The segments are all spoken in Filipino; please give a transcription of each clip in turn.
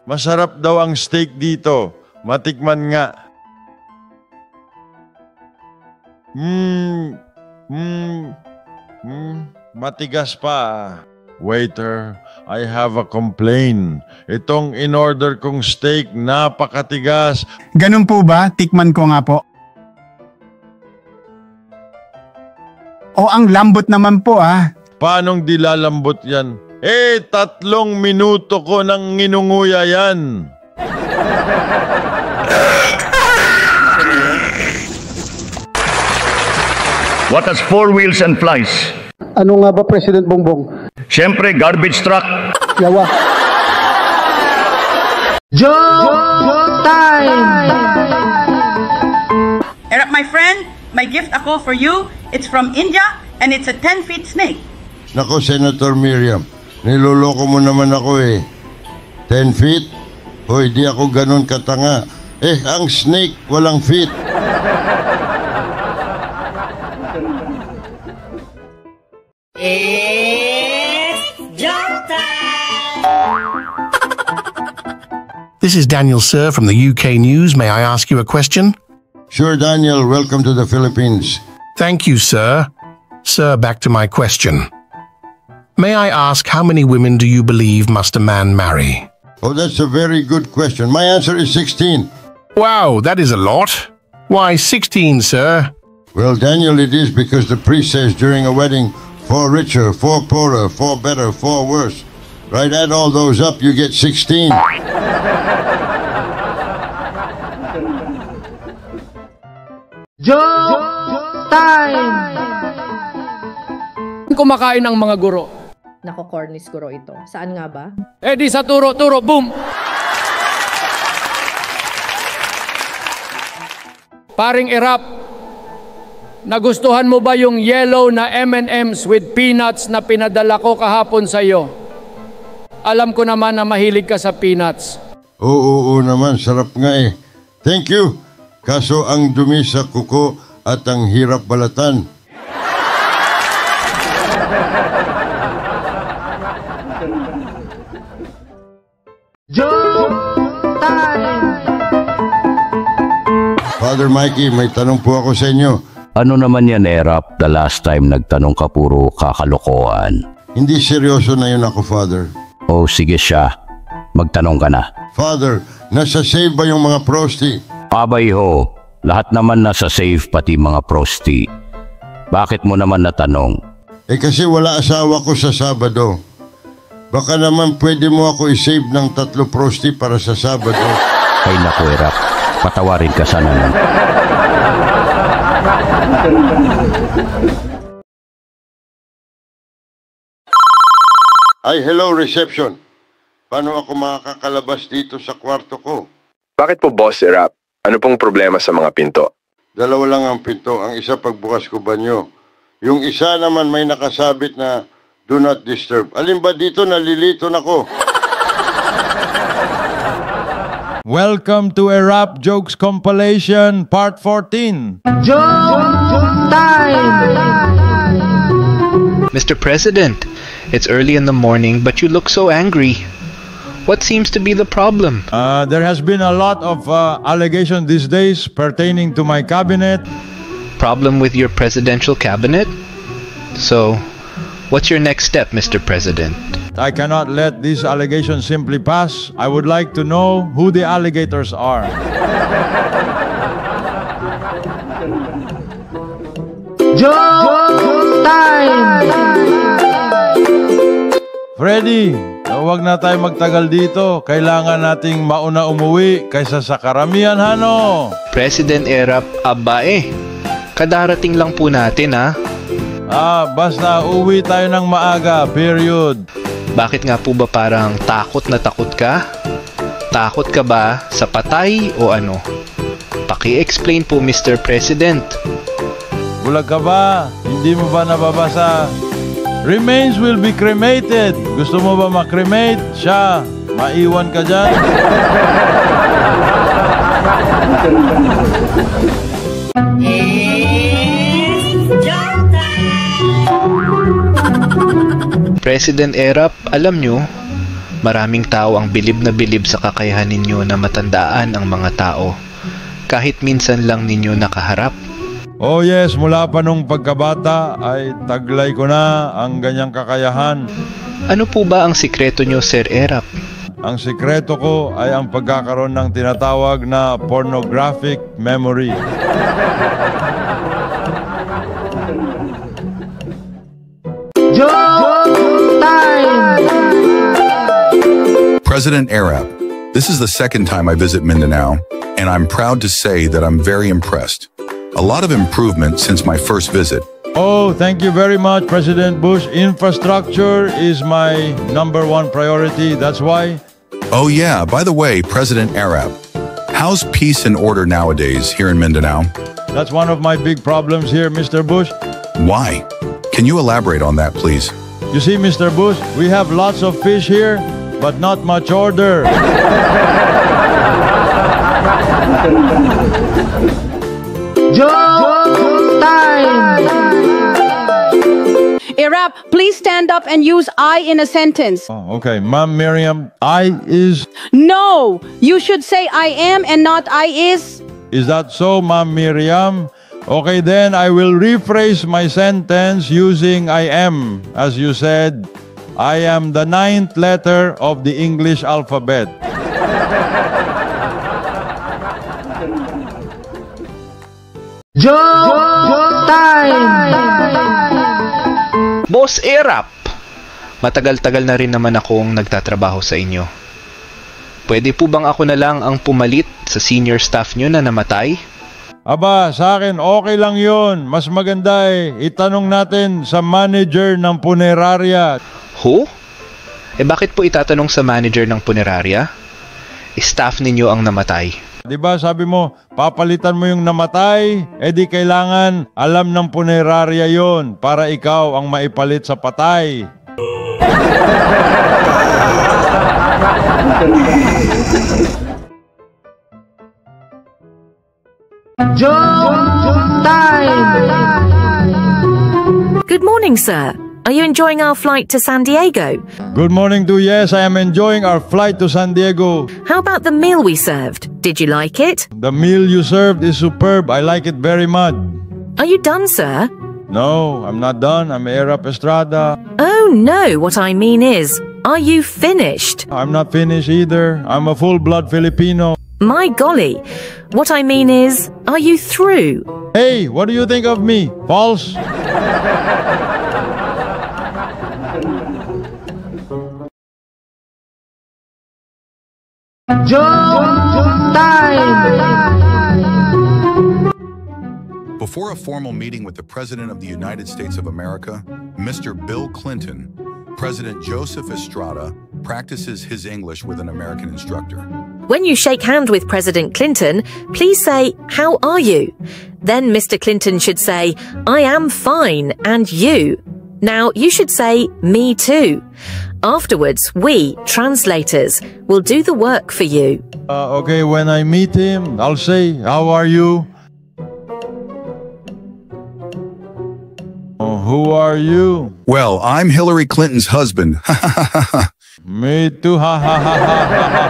Masarap daw ang steak dito. Matikman nga. Matigas pa. Waiter, I have a complaint. Itong in-order kong steak, napakatigas. Ganun po ba? Tikman ko nga po. O ang lambot naman po ah. Paanong dilalambot yan? 3 minuto ko nang nginunguya yan. What has 4 wheels and flies? Ano nga ba, President Bongbong? Siyempre, garbage truck. Yawa. Joke time! Erap, my friend, my gift ako for you. It's from India and it's a 10-feet snake. Nako, Senator Miriam, niloloko mo naman ako eh. 10 feet? Hoy, di ako ganun katanga. Ang snake, walang feet. This is Daniel Sir from the UK News. May I ask you a question? Sure, Daniel. Welcome to the Philippines. Thank you, sir. Sir, back to my question. May I ask how many women do you believe must a man marry? Oh, that's a very good question. My answer is 16. Wow, that is a lot. Why 16, sir? Well, Daniel, it is because the priest says during a wedding, 4 richer, 4 poorer, 4 better, 4 worse. Right, add all those up, you get 16. Joke time! Kumakain ang mga guro. Nako, corny guro ito. Saan nga ba? Di sa turo, boom! Paring Erap, nagustuhan mo ba yung yellow na M&M's with peanuts na pinadala ko kahapon sa iyo? Alam ko naman na mahilig ka sa peanuts. Oo naman, sarap nga eh. Thank you. Kaso ang dumi sa kuko at ang hirap balatan. Joke time! Father Mikey, may tanong po ako sa inyo. Ano naman yan, Erap? The last time nagtanong ka puro kakalokohan. Hindi seryoso na yun ako, Father. Oh, sige siya. Magtanong ka na. Father, nasa save ba yung mga prosti? Abay ho, lahat naman nasa safe pati mga prosti. Bakit mo naman natanong? Kasi wala asawa ko sa Sabado. Baka naman pwede mo ako i-save ng 3 prosti para sa Sabado. Ay naku, Erap. Patawarin ka sana nun. Ay, hello, reception. Paano ako makakakalabas dito sa kwarto ko? Bakit po, Boss Erap? Ano pong problema sa mga pinto? 2 lang ang pinto. Ang isa pagbukas ko banyo. Yung isa naman may nakasabit na do not disturb. Alin ba dito? Nalilito na ko. Welcome to Erap Jokes Compilation Part 14. Joke time! Mr. President, it's early in the morning, but you look so angry. What seems to be the problem? There has been a lot of allegations these days pertaining to my cabinet. Problem with your presidential cabinet? So, what's your next step, Mr. President? I cannot let these allegations simply pass. I would like to know who the alligators are. Joke time! Freddy, huwag na tayo magtagal dito. Kailangan nating mauna umuwi kaysa sa karamihan, Hano. President Erap, kadarating lang po natin, ha? Basta uwi tayo ng maaga, period. Bakit nga po ba parang takot na takot ka? Takot ka ba sa patay o ano? Paki-explain po, Mr. President. Bulag ka ba? Hindi mo ba nababasa? Remains will be cremated. Gusto mo ba makremate? Siya, maiwan ka dyan. President Erap, alam nyo, Maraming tao ang bilib na bilib sa kakayahan ninyo na matandaan ang mga tao, kahit minsan lang ninyo nakaharap. Oh yes, mula pa nung pagkabata ay taglay ko na ang ganyang kakayahan. Ano po ba ang sikreto nyo, Sir Erap? Ang sikreto ko ay ang pagkakaroon ng tinatawag na pornographic memory. Joke time! President Arap, this is the second time I visit Mindanao, and I'm proud to say that I'm very impressed. A lot of improvement since my first visit. Oh, thank you very much, President Bush. Infrastructure is my #1 priority. That's why. Oh yeah, by the way, President Arap, how's peace and order nowadays here in Mindanao? That's one of my big problems here, Mr. Bush. Why? Can you elaborate on that, please? You see, Mr. Bush, we have lots of fish here, but not much order. Joke time! Erap, please stand up and use I in a sentence. Oh, okay, Ma'am Miriam, I is... No! You should say I am and not I is. Is that so, Ma'am Miriam? Okay, then I will rephrase my sentence using I am. As you said, I am the 9th letter of the English alphabet. Joke time! Boss Erap, matagal-tagal na rin naman akong nagtatrabaho sa inyo. Pwede po bang ako na lang ang pumalit sa senior staff nyo na namatay? Aba, sa akin okay lang yun. Mas maganda itanong natin sa manager ng punerarya. Who? Bakit po itatanong sa manager ng punerarya? Staff ninyo ang namatay. Diba sabi mo, papalitan mo yung namatay, di kailangan alam ng punerarya yon para ikaw ang maipalit sa patay. Joke time! Good morning, sir. Are you enjoying our flight to San Diego? Good morning to yes, I am enjoying our flight to San Diego. How about the meal we served? Did you like it? The meal you served is superb. I like it very much. Are you done, sir? No, I'm not done. I'm Erap Estrada. Oh no, what I mean is, are you finished? I'm not finished either. I'm a full-blood Filipino. My golly, what I mean is, are you through? Hey, what do you think of me? False? Joke time! Before a formal meeting with the President of the United States of America, Mr. Bill Clinton, President Joseph Estrada practices his English with an American instructor. When you shake hands with President Clinton, please say, "How are you?" Then Mr. Clinton should say, "I am fine, and you?" Now you should say, "Me too." Afterwards, we, translators, will do the work for you. Okay, when I meet him, I'll say, "How are you?" Who are you? Well, I'm Hillary Clinton's husband. Me too, ha ha ha ha ha.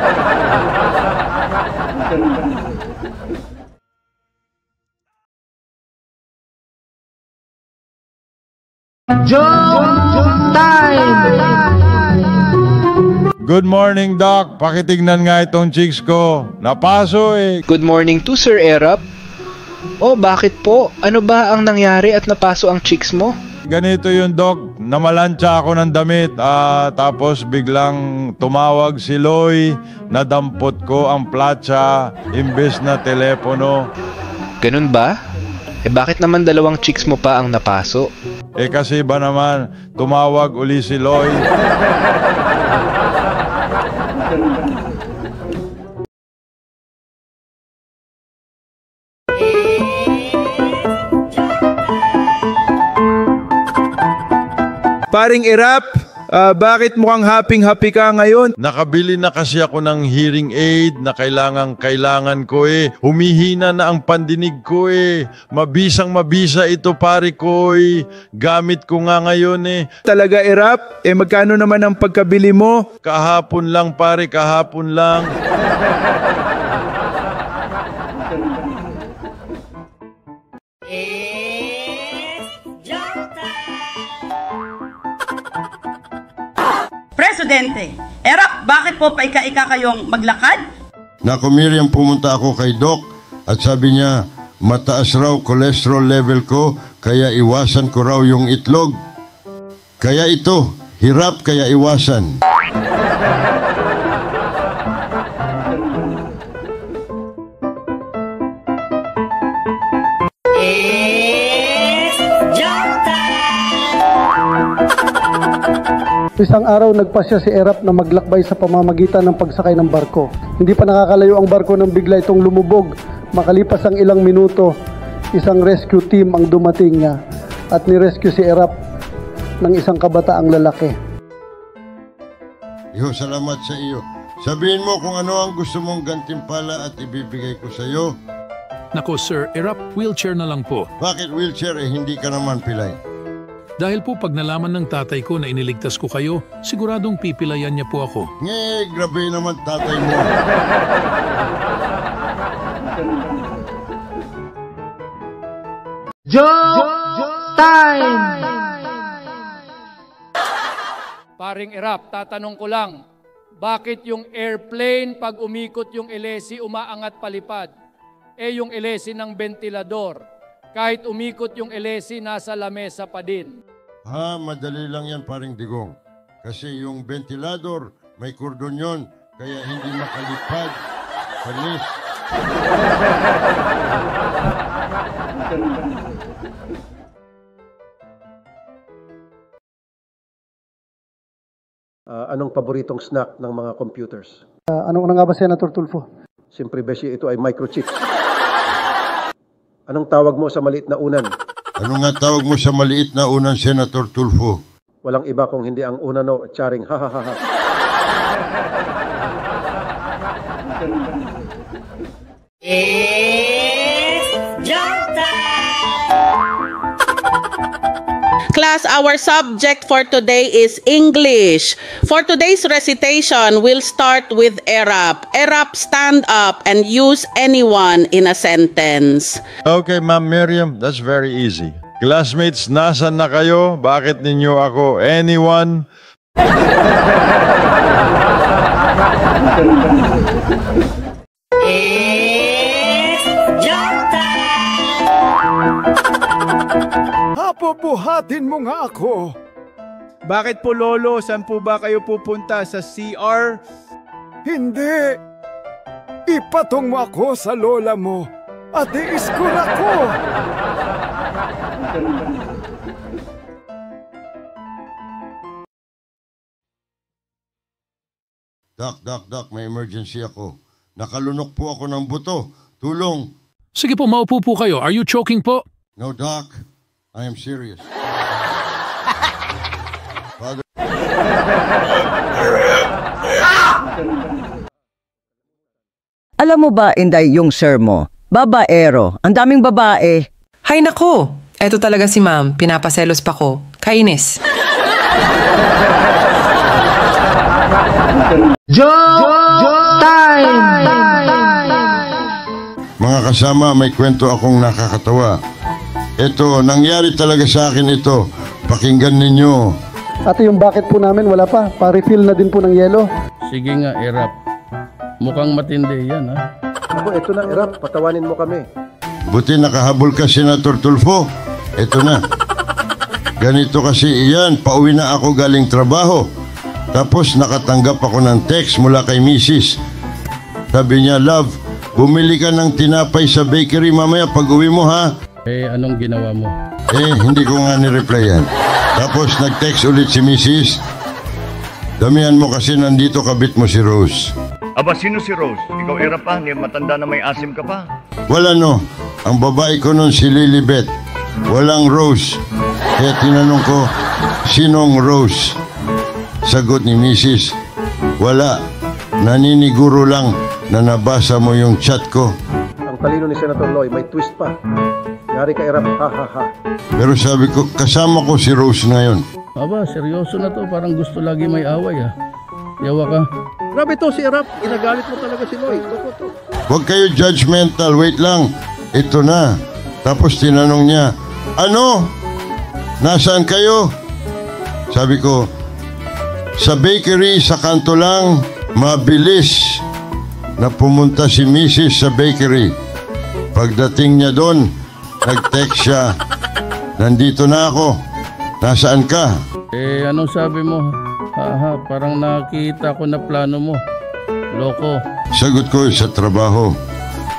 Joke time! Good morning, Doc. Pakitignan nga itong chicks ko. Napaso Good morning to Sir Erap. Oh, bakit po? Ano ba ang nangyari at napaso ang chicks mo? Ganito yun, Doc. Namalansya ako ng damit. Tapos biglang tumawag si Loy. Nadampot ko ang platsa imbes na telepono. Ganun ba? Bakit naman 2 chicks mo pa ang napaso? Kasi ba naman, tumawag uli si Loy. Paring Erap, Bakit mukhang happy-happy ka ngayon? Nakabili na kasi ako ng hearing aid na kailangan ko eh. Humihina na ang pandinig ko eh. Mabisang-mabisa ito pare ko eh. Gamit ko nga ngayon eh. Talaga, Erap? Magkano naman ang pagkabili mo? Kahapon lang pare, kahapon lang. Presidente, Erap, bakit po paika-ika kayong maglakad? Nako Miriam, pumunta ako kay Doc at sabi niya, mataas raw cholesterol level ko, kaya iwasan ko raw yung itlog. Kaya ito, hirap kaya iwasan. Isang araw nagpasya si Erap na maglakbay sa pamamagitan ng pagsakay ng barko. Hindi pa nakakalayo ang barko nang bigla itong lumubog. Makalipas ang ilang minuto, isang rescue team ang dumating niya at ni-rescue si Erap ng isang kabataang lalaki. Iyo, salamat sa iyo. Sabihin mo kung ano ang gusto mong gantimpala at ibibigay ko sa iyo. Nako sir, Erap, wheelchair na lang po. Bakit wheelchair hindi ka naman pilay? Dahil po pag nalaman ng tatay ko na iniligtas ko kayo, siguradong pipilayan niya po ako. Grabe naman tatay mo. Joke time! Paring Erap, tatanong ko lang, bakit yung airplane pag umikot yung elesi umaangat palipad? Yung elesi ng ventilador, kahit umikot yung elesi nasa lamesa pa din. Madali lang yan paring Digong. Kasi yung ventilador, may kordon yun, kaya hindi makalipad. Panis. Anong paboritong snack ng mga computers? Ano nga ba, Senator Tulfo? Siyempre, Beshi, ito ay microchips. Anong tawag mo sa maliit na unan? Ano nga tawag mo sa maliit na unan, Senator Tulfo? Walang iba kung hindi ang unano, charing ha ha ha ha. Class, our subject for today is English. For today's recitation, we'll start with Erap. Erap, stand up and use anyone in a sentence. Okay, Ma'am Miriam, that's very easy. Classmates, nasan na kayo? Bakit ninyo ako? Anyone? Buhatin mo nga ako. Bakit po, Lolo? Saan po ba kayo pupunta? Sa CR? Hindi. Ipatong mo ako sa lola mo at i-school ako. Doc, may emergency ako. Nakalunok po ako ng buto. Tulong. Sige po, maupo po kayo. Are you choking po? No, Doc. I am serious. Father. Alam mo ba, Inday, yung sir mo? Babaero. Ang daming babae. Hay nako. Eto talaga si ma'am. Pinapaselos pa ko. Kainis. Joke time! Mga kasama, may kwento akong nakakatawa. Ito, nangyari talaga sa akin ito. Pakinggan ninyo. Ate, yung bucket po namin, wala pa. Pa-refill na din po ng yelo. Sige nga, Erap. Mukhang matindi yan, ha? Ako, ito na, Erap. Patawanin mo kami. Buti nakahabol ka, Senator Tulfo. Ito na. Ganito kasi iyan, pauwi na ako galing trabaho. Tapos nakatanggap ako ng text mula kay Mrs. Sabi niya, love, bumili ka ng tinapay sa bakery mamaya pag uwi mo, ha? Anong ginawa mo? Hindi ko nga ni-replyan. Tapos nag-text ulit si Mrs. Damihan mo kasi nandito kabit mo si Rose. Aba, sino si Rose? Ikaw era pa, matanda na may asim ka pa. Wala no. Ang babae ko nun si Lilibet. Walang Rose. Kaya tinanong ko, sinong Rose? Sagot ni Mrs. Wala. Naniniguro lang na nabasa mo yung chat ko. Ang talino ni Senator Loy, may twist pa. Yari ka, Erap, ha ha ha. Pero sabi ko, kasama ko si Rose ngayon. Aba, seryoso na to. Parang gusto lagi may away ah. Yawa ka. Grabe to si Erap. Inagalit mo talaga si Loy. Loko to. Huwag kayo judgmental. Wait lang. Ito na. Tapos tinanong niya, ano? Nasaan kayo? Sabi ko, sa bakery sa kanto lang, mabilis na pumunta si Mrs. sa bakery. Pagdating niya doon, nag-text siya, nandito na ako. Nasaan ka? Eh, anong sabi mo? Haha, parang nakita ko na plano mo. Loko. Sagot ko, sa trabaho.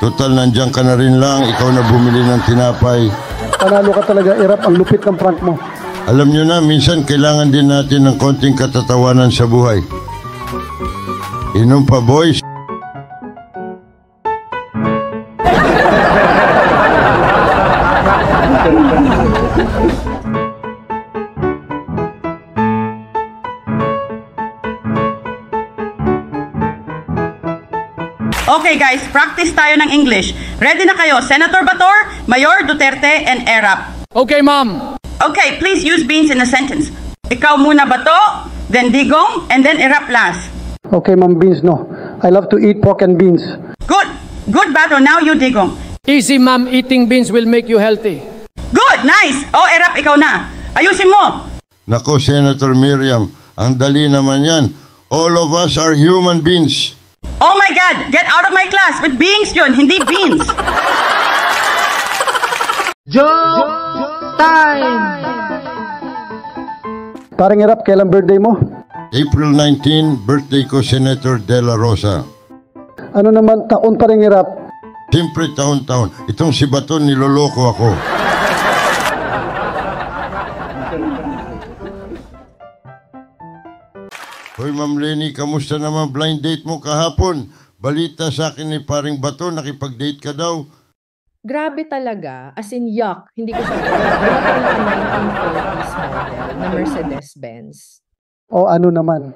Total, nandiyan ka na rin lang. Ikaw na bumili ng tinapay. Panalo ka talaga, Erap. Ang lupit ng prank mo. Alam nyo na, minsan kailangan din natin ng konting katatawanan sa buhay. Inom pa, boys. Okay guys, practice tayo ng English. Ready na kayo, Senator Bator, Mayor Duterte, and Erap. Okay, ma'am. Okay, please use beans in a sentence. Ikaw muna Bato, then Digong, and then Erap last. Okay, Ma'am Beans, no. I love to eat pork and beans. Good. Good, Bato. Now you, Digong. Easy, ma'am. Eating beans will make you healthy. Good. Nice. Oh, Erap, ikaw na. Ayusin mo. Nako, Senator Miriam, ang dali naman yan. All of us are human beings. Oh my God! Get out of my class with beings yun, hindi beans. Joke time! Parang Erap, kailan birthday mo? April 19, birthday ko, Senator De La Rosa. Ano naman, taon pa rin Erap? Siyempre, taon-taon. Itong si Baton, niloloko ako. Hoy, Ma'am Lenny, kamusta naman blind date mo kahapon? Balita sa akin ni paring Baton, nakipag-date ka daw. Grabe talaga, as in yuck, hindi ko siya dumating na 1940s model na Mercedes-Benz. O ano naman,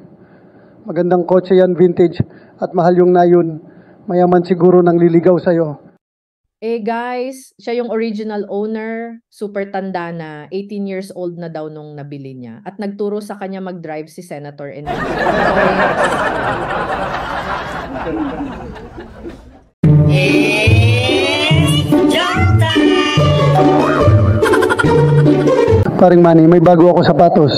magandang kotse yan, vintage, at mahal yung nayon. Mayaman siguro nang liligaw sa'yo. Eh guys, siya yung original owner, super tanda na, 18 years old na daw nung nabili niya. At nagturo sa kanya mag-drive si Senator Enrique. Paring Manny, may bago ako sapatos.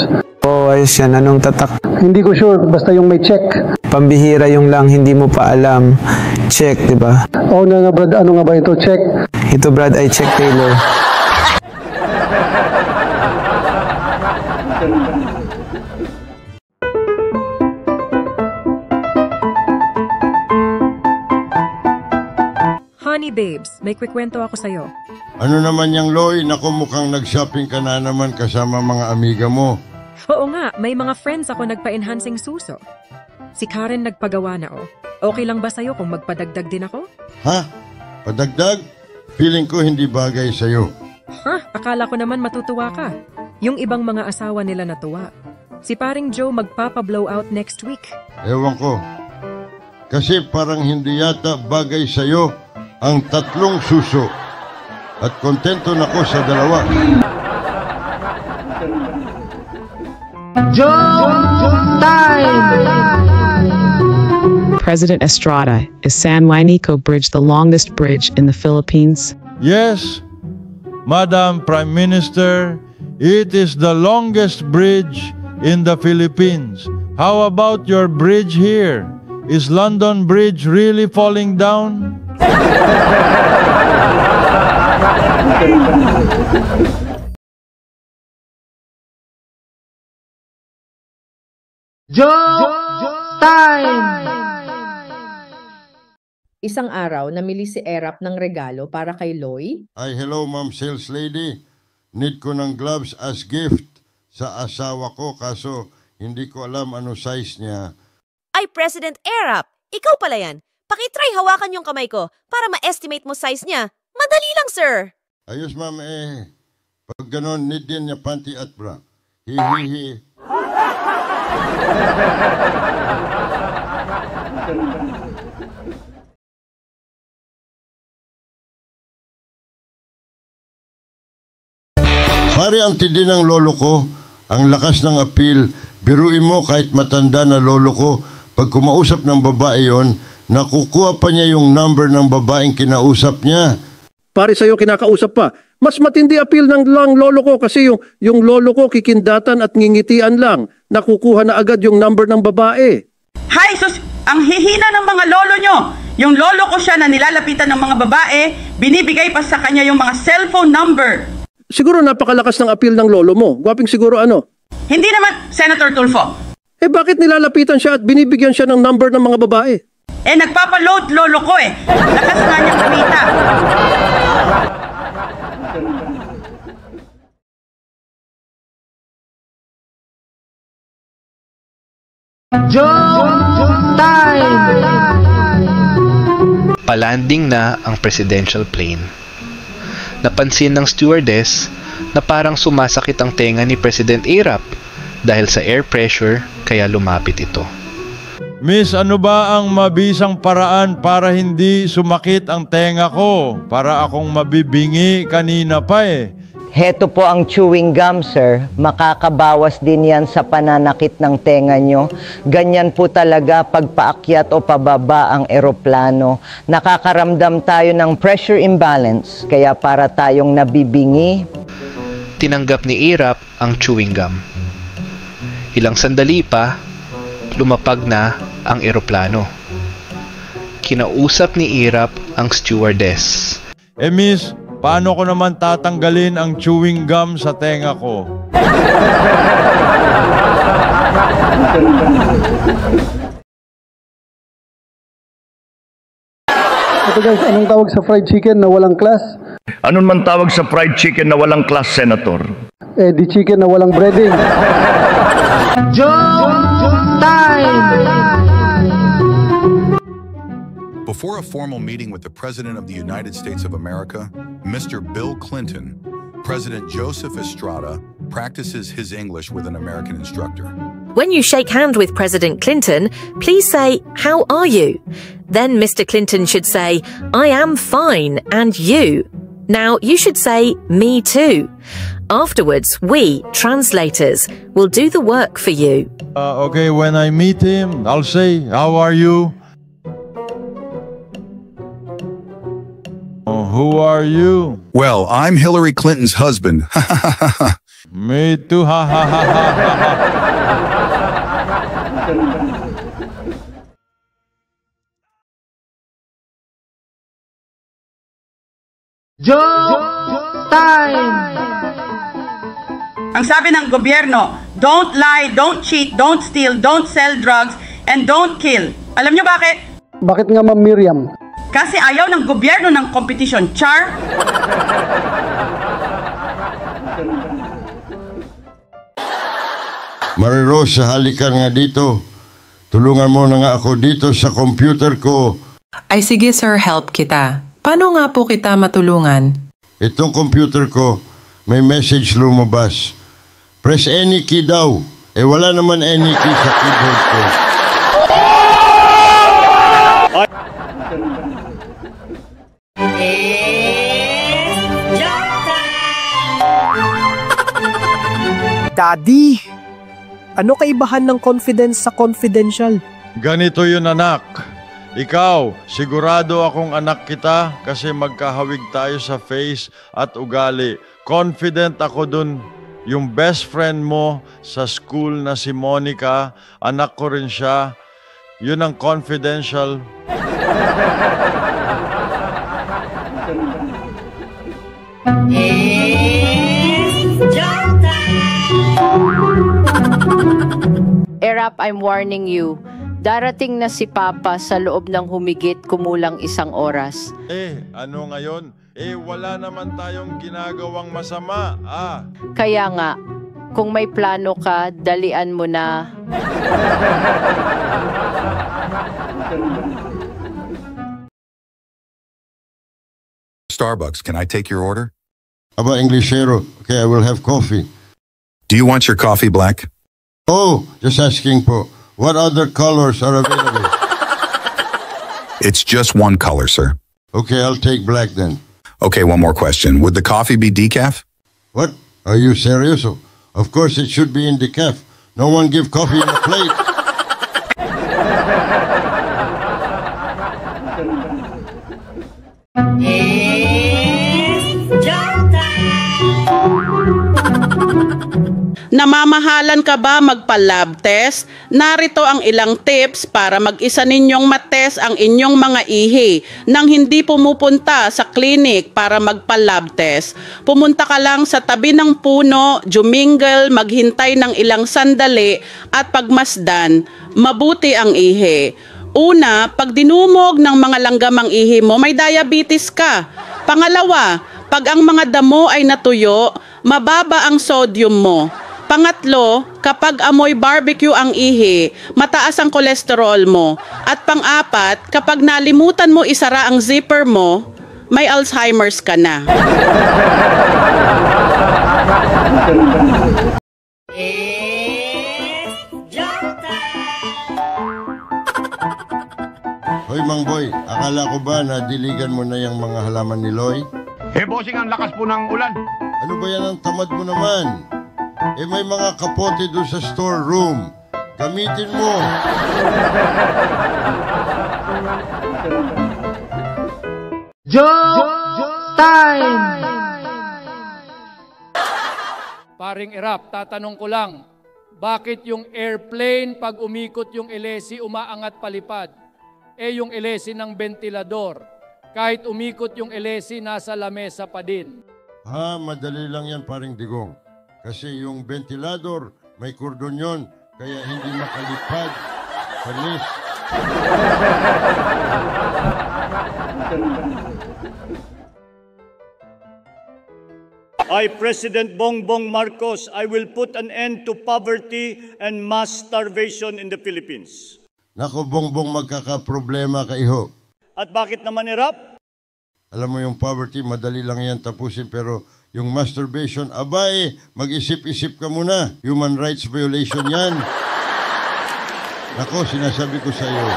Oo, ayos yan. Anong tatak? Hindi ko sure, basta yung may check. Pambihira yung lang, hindi mo pa alam. Check, di ba? Oo nga Brad, ano nga ba ito? Check. Ito Brad ay check Taylor. Honey babes, may kwikwento ako sa'yo. Ano naman yung Loy? Naku, mukhang nag-shopping ka na naman kasama mga amiga mo. Oo nga, may mga friends ako nagpa-enhancing suso. Si Karen nagpagawa na Okay lang ba sa'yo kung magpadagdag din ako? Ha? Padagdag? Feeling ko hindi bagay sa'yo. Ha? Akala ko naman matutuwa ka. Yung ibang mga asawa nila natuwa. Si paring Joe magpapa-blowout next week. Ewan ko. Kasi parang hindi yata bagay sa'yo ang 3 suso. At kontento na ko sa 2. Joke time! President Estrada, is San Juanico Bridge the longest bridge in the Philippines? Yes, Madam Prime Minister, it is the longest bridge in the Philippines. How about your bridge here? Is London Bridge really falling down? Joke time! Isang araw, namili si Erap ng regalo para kay Loy. Ay, hello ma'am sales lady. Need ko ng gloves as gift sa asawa ko kaso hindi ko alam ano size niya. Ay, President Erap, ikaw pala yan. Pakitry hawakan yung kamay ko para ma-estimate mo size niya. Madali lang, sir. Ayos ma'am pag ganon need din niya panty at bra. Hihihi. Pare, ang tindi ng lolo ko, ang lakas ng appeal. Biruin mo kahit matanda na lolo ko, pag kumausap ng babae yon, nakukuha pa niya yung number ng babaeng kinausap niya. Pare, sa'yo kinakausap pa. Mas matindi appeal ng lang lolo ko kasi yung lolo ko kikindatan at ngingitian lang. Nakukuha na agad yung number ng babae. Hay, sus, ang hihina ng mga lolo nyo. Yung lolo ko siya na nilalapitan ng mga babae, binibigay pa sa kanya yung mga cellphone number. Siguro napakalakas ng appeal ng lolo mo. Gwaping siguro ano? Hindi naman, Senator Tulfo. Eh bakit nilalapitan siya at binibigyan siya ng number ng mga babae? Eh nagpapaload lolo ko eh. Lakas nga niyang kumita. Palanding na ang presidential plane. Napansin ng stewardess na parang sumasakit ang tenga ni President Erap dahil sa air pressure kaya lumapit ito. Miss, ano ba ang mabisang paraan para hindi sumakit ang tenga ko? Para akong mabibingi kanina pa eh. Heto po ang chewing gum, sir. Makakabawas din yan sa pananakit ng tenga nyo. Ganyan po talaga pag paakyat o pababa ang eroplano. Nakakaramdam tayo ng pressure imbalance, kaya para tayong nabibingi. Tinanggap ni Erap ang chewing gum. Ilang sandali pa, lumapag na ang eroplano. Kinausap ni Erap ang stewardess. Eh miss, paano ko naman tatanggalin ang chewing gum sa tenga ko? Ito guys, anong tawag sa fried chicken na walang class? Anong man tawag sa fried chicken na walang class, Senator? Eh, di chicken na walang breading. Before a formal meeting with the President of the United States of America, Mr. Bill Clinton, President Joseph Estrada practices his English with an American instructor. When you shake hands with President Clinton, please say, "How are you?" Then Mr. Clinton should say, "I am fine, and you?" Now you should say, "Me too." Afterwards, we, translators, will do the work for you. Okay, when I meet him, I'll say, "How are you?" Who are you? Well, I'm Hillary Clinton's husband. Me too. Ha ha ha ha ha. Ang sabi ng gobyerno, don't lie, don't cheat, don't steal, don't sell drugs, and don't kill. Alam niyo bakit? Bakit nga, Ma'am Miriam? Kasi ayaw ng gobyerno ng competition, char. Marirosa, halika nga dito. Tulungan mo na nga ako dito sa computer ko. Ay sige sir, help kita. Paano nga po kita matulungan? Itong computer ko, may message lumabas. Press any key daw. Eh wala naman any key sa keyboard ko. Daddy, ano kaibahan ng confidence sa confidential? Ganito yun, anak. Ikaw, sigurado akong anak kita kasi magkahawig tayo sa face at ugali. Confident ako dun. Yung best friend mo sa school na si Monica, anak ko rin siya. Yun ang confidential. Erap, I'm warning you. Darating na si Papa sa loob ng humigit kumulang 1 oras. Ano ngayon? Wala naman tayong ginagawang masama. Kaya nga, kung may plano ka, dalian mo na. Starbucks, can I take your order? Aba, Englishero. Okay, I will have coffee. Do you want your coffee black? Oh, just asking po. What other colors are available? It's just one color, sir. Okay, I'll take black then. Okay, one more question. Would the coffee be decaf? What? Are you serious? Of course it should be in decaf. No one give coffee in a plate. Namamahalan ka ba magpa-lab test? Narito ang ilang tips para mag-isa ninyong matest ang inyong mga ihi nang hindi pumupunta sa clinic para magpa-lab test. Pumunta ka lang sa tabi ng puno, jumingle, maghintay ng ilang sandali at pagmasdan, mabuti ang ihi. Una, pag dinumog ng mga langgamang ihi mo, may diabetes ka. Pangalawa, pag ang mga damo ay natuyo, mababa ang sodium mo. Pangatlo, kapag amoy barbecue ang ihi, mataas ang kolesterol mo. At pang-apat, kapag nalimutan mo isara ang zipper mo, may Alzheimer's ka na. Hoy, Mang Boy, akala ko ba na diligan mo na yung mga halaman ni Loy? Bossing, ang lakas po ng ulan. Ano ba yan ang tamad mo naman? May mga kapote doon sa storeroom. Gamitin mo. Joke time! Paring Erap, tatanong ko lang, bakit yung airplane pag umikot yung elesi umaangat palipad? Yung elesi ng ventilador, kahit umikot yung elesi nasa lamesa pa din. Madali lang yan, paring Digong. Kasi yung ventilador, may kordon yun, kaya hindi makalipad. Panis. I, President Bongbong Marcos, I will put an end to poverty and mass starvation in the Philippines. Nako, Bongbong, magkakaproblema ka, iho. At bakit naman, Erap? Alam mo, yung poverty, madali lang yan tapusin, pero yung masturbation, abay, mag-isip-isip ka muna. Human rights violation yan. Nako, sinasabi ko sa iyo.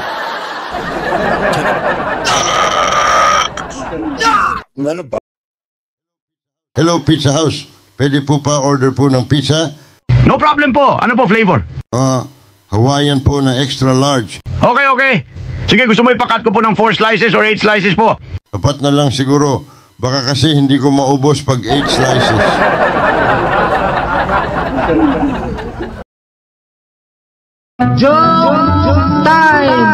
Hello, Pizza House. Pwede po pa order po ng pizza? No problem po. Ano po flavor? Hawaiian po na extra large. Okay. Sige, gusto mo ipakat ko po ng 4 slices or 8 slices po? Dapat na lang siguro. Baka kasi hindi ko maubos pag 8 slices. Joke time!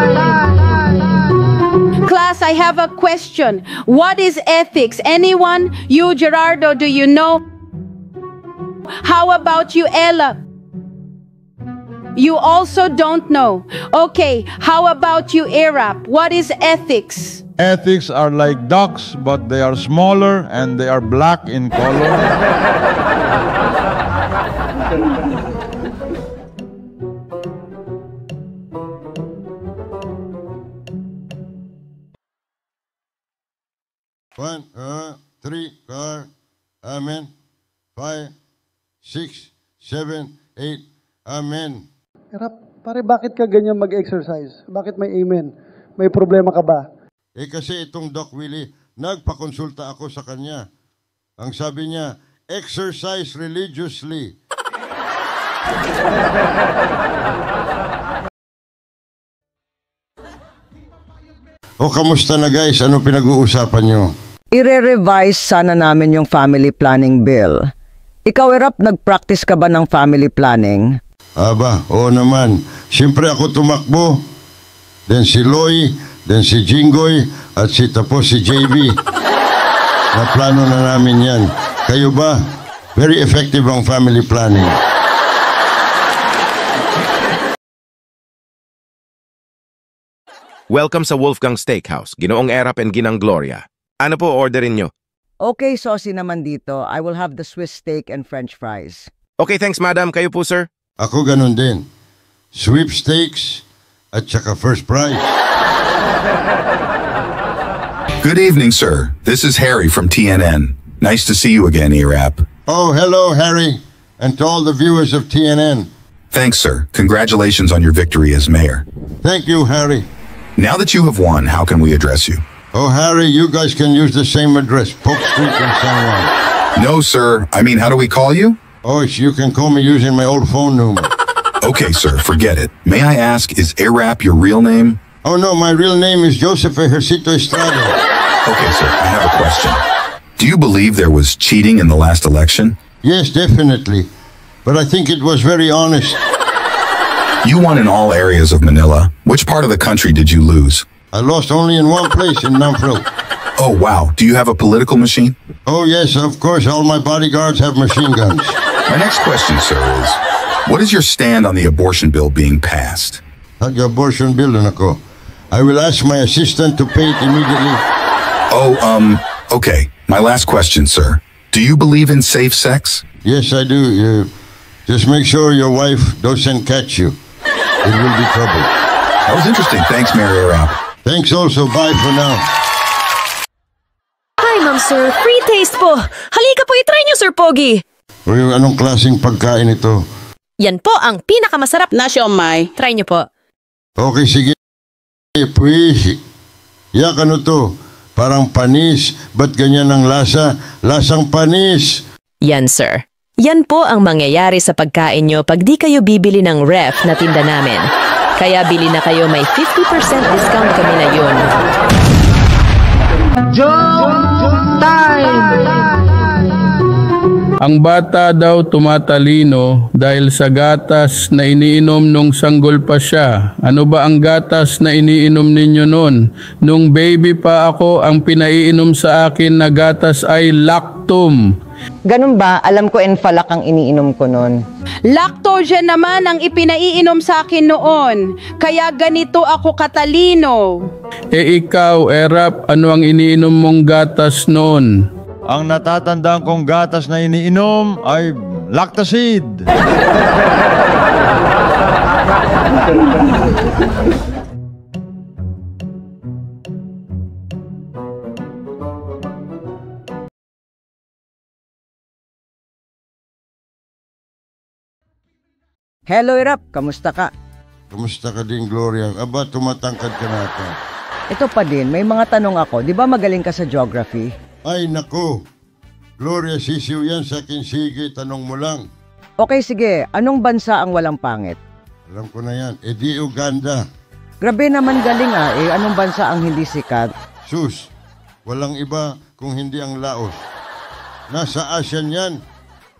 Class, I have a question. What is ethics? Anyone? You, Gerardo, do you know? How about you, Ella? You also don't know. Okay, how about you, Erap? What is ethics? Ethics are like ducks, but they are smaller and they are black in color. One, 3, 4, amen. 5, 6, 7, 8, amen. Erap, pare, bakit ka ganyan mag-exercise? Bakit may amen? May problema ka ba? Kasi itong Doc Willie, nagpakonsulta ako sa kanya. Ang sabi niya, exercise religiously. Kamusta na guys? Ano pinag-uusapan nyo? Ire-revise sana namin yung family planning bill. Ikaw, Erap, nag-practice ka ba ng family planning? Aba, oo naman. Siyempre ako tumakbo. Then si Loy, then si Jinggoy, at tapos si JB. Naplano na namin yan. Kayo ba? Very effective ang family planning. Welcome sa Wolfgang Steakhouse, Ginoong Erap and Ginang Gloria. Ano po orderin nyo? Okay, saucy naman dito. I will have the Swiss steak and French fries. Okay, thanks madam. Kayo po, sir? Ako ganun din. Sweepstakes at saka first prize. Good evening, sir. This is Harry from TNN. Nice to see you again, Erap. Oh, hello, Harry. And to all the viewers of TNN. Thanks, sir. Congratulations on your victory as mayor. Thank you, Harry. Now that you have won, how can we address you? Oh, Harry, you guys can use the same address, Polk Street and San Juan. No, sir. I mean, how do we call you? Oh, you can call me using my old phone number. Okay, sir, forget it. May I ask, is Arap your real name? Oh, no, my real name is Joseph Ejercito Estrada. Okay, sir, I have a question. Do you believe there was cheating in the last election? Yes, definitely. But I think it was very honest. You won in all areas of Manila. Which part of the country did you lose? I lost only in one place, in Namfro. Oh, wow. Do you have a political machine? Oh, yes, of course. All my bodyguards have machine guns. My next question, sir, is what is your stand on the abortion bill being passed? Abortion bill na ako. I will ask my assistant to pay it immediately. Okay. My last question, sir. Do you believe in safe sex? Yes, I do. Just make sure your wife doesn't catch you. It will be trouble. That was interesting. Thanks, Mary Arap. Thanks also. Bye for now. Hi, ma'am, sir. Free taste po. Halika po, itry niyo, Sir Pogi. Uy, anong klaseng pagkain ito? Yan po ang pinakamasarap na siomai. Try niyo po. Okay, sige. Please. Yak, ano to? Parang panis. Ba't ganyan ang lasa? Lasang panis. Yan, sir. Yan po ang mangyayari sa pagkain nyo pag di kayo bibili ng ref na tinda namin. Kaya bili na kayo, may 50% discount kami na yun. Joke time! Ang bata daw tumatalino dahil sa gatas na iniinom nung sanggol pa siya. Ano ba ang gatas na iniinom ninyo noon? Nung baby pa ako, ang pinaiinom sa akin na gatas ay Lactum. Ganun ba? Alam ko Enfalac ang iniinom ko noon. Lactogen naman ang ipinaiinom sa akin noon. Kaya ganito ako katalino. Ikaw, Erap, ano ang iniinom mong gatas noon? Ang natatandaan kong gatas na iniinom ay Lactacid. Hello, Irap. Kamusta ka? Kamusta ka din, Gloria? Aba, tumatangkad ka natin. Ito pa din, may mga tanong ako. Di ba magaling ka sa geography? Ay, nako. Gloria, sisiw yan sa akin. Sige, tanong mo lang. Okay, sige. Anong bansa ang walang pangit? Alam ko na yan. Di Uganda. Grabe naman galing anong bansa ang hindi sikat? Sus, walang iba kung hindi ang Laos. Nasa ASEAN yan.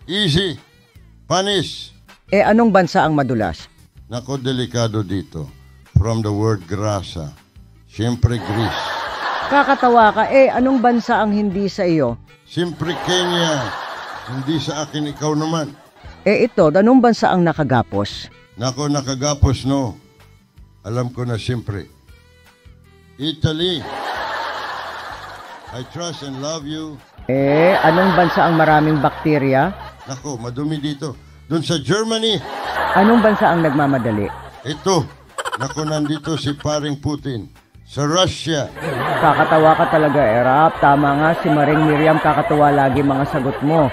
Easy. Panis. Anong bansa ang madulas? Nako, delikado dito. From the word grasa. Siyempre, Greece. Kakatawa ka. Anong bansa ang hindi sa iyo? Siyempre, Kenya. Hindi sa akin, ikaw naman. Ito, anong bansa ang nakagapos? Nako, nakagapos, no. Alam ko na siyempre. Italy. I trust and love you. Anong bansa ang maraming bakterya? Nako, madumi dito. Doon sa Germany. Anong bansa ang nagmamadali? Ito. Nako, nandito si paring Putin. Sa Russia. Kakatawa ka talaga, Erap. Tama nga, si Maring Miriam kakatawa lagi mga sagot mo.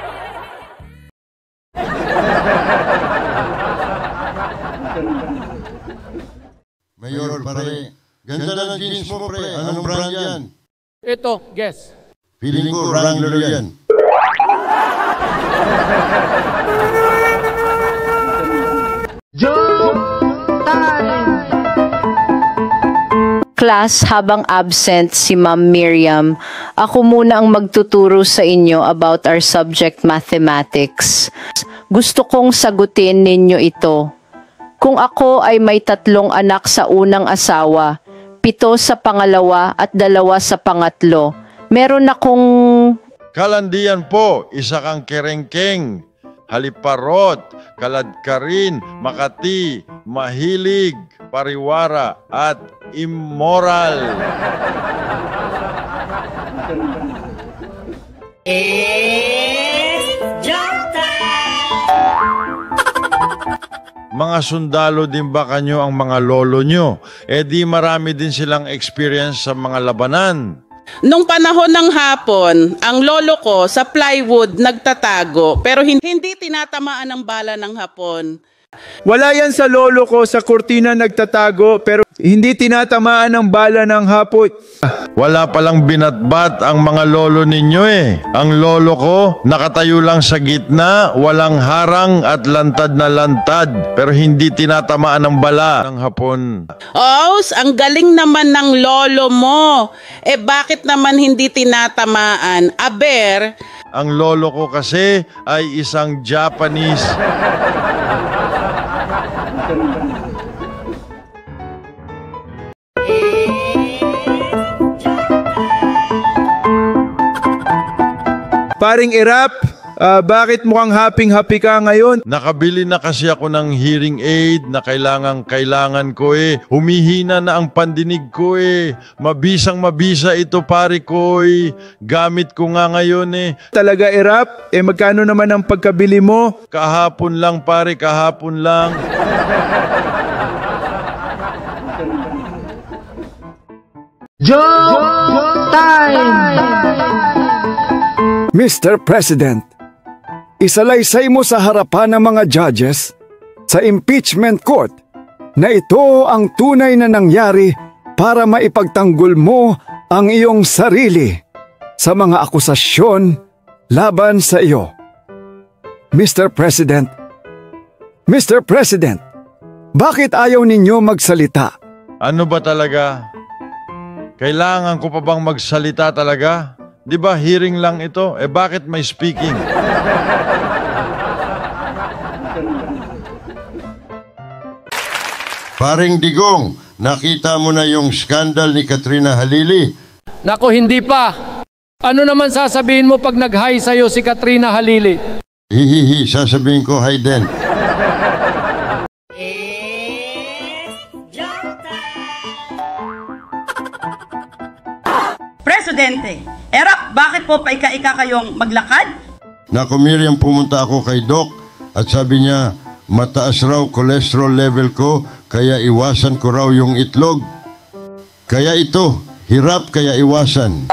Mayor, pare. Ganda ng jeans mo, pre. Anong brand yan? Ito, guess. Feeling ko, Wrangler yan. Joke time! Class, habang absent si Ma'am Miriam, ako muna ang magtuturo sa inyo about our subject mathematics. Gusto kong sagutin ninyo ito. Kung ako ay may 3 anak sa unang asawa, 7 sa pangalawa at 2 sa pangatlo, meron akong... Kalandian po, isa kang kerengkeng, haliparot, kaladkarin, makati, mahilig, pariwara, at immoral. It's joke time! Mga sundalo din ba kanyo ang mga lolo nyo? Di marami din silang experience sa mga labanan. Nung panahon ng hapon, ang lolo ko sa plywood nagtatago pero hindi tinatamaan ng bala ng hapon. Wala yan sa lolo ko, sa kurtina nagtatago, pero hindi tinatamaan ng bala ng hapot. Wala palang binatbat ang mga lolo ninyo eh. Ang lolo ko, nakatayo lang sa gitna, walang harang at lantad na lantad, pero hindi tinatamaan ng bala ng hapon. Os, ang galing naman ng lolo mo. Eh bakit naman hindi tinatamaan? Aber, ang lolo ko kasi ay isang Japanese. Paring Erap, bakit mukhang happy ka ngayon? Nakabili na kasi ako ng hearing aid na kailangan ko eh. Humihina na ang pandinig ko eh. Mabisa ito pare ko eh. Gamit ko nga ngayon eh. Talaga Erap? Magkano naman ang pagkabili mo? Kahapon lang pare, kahapon lang. Joke time! Mr. President, isalaysay mo sa harapan ng mga judges sa impeachment court na ito ang tunay na nangyari para maipagtanggol mo ang iyong sarili sa mga akusasyon laban sa iyo. Mr. President, bakit ayaw ninyo magsalita? Ano ba talaga? Kailangan ko pa bang magsalita talaga? Di ba hearing lang ito? Bakit may speaking? Paring Digong, nakita mo na yung skandal ni Katrina Halili? Nako, hindi pa. Ano naman sasabihin mo pag nag-hi sa'yo si Katrina Halili? Hihihi, sasabihin ko hi din. Presidente, Erap, bakit po paika-ika kayong maglakad? Naku Miriam, pumunta ako kay Doc at sabi niya, mataas raw cholesterol level ko, kaya iwasan ko raw yung itlog. Kaya ito, hirap kaya iwasan.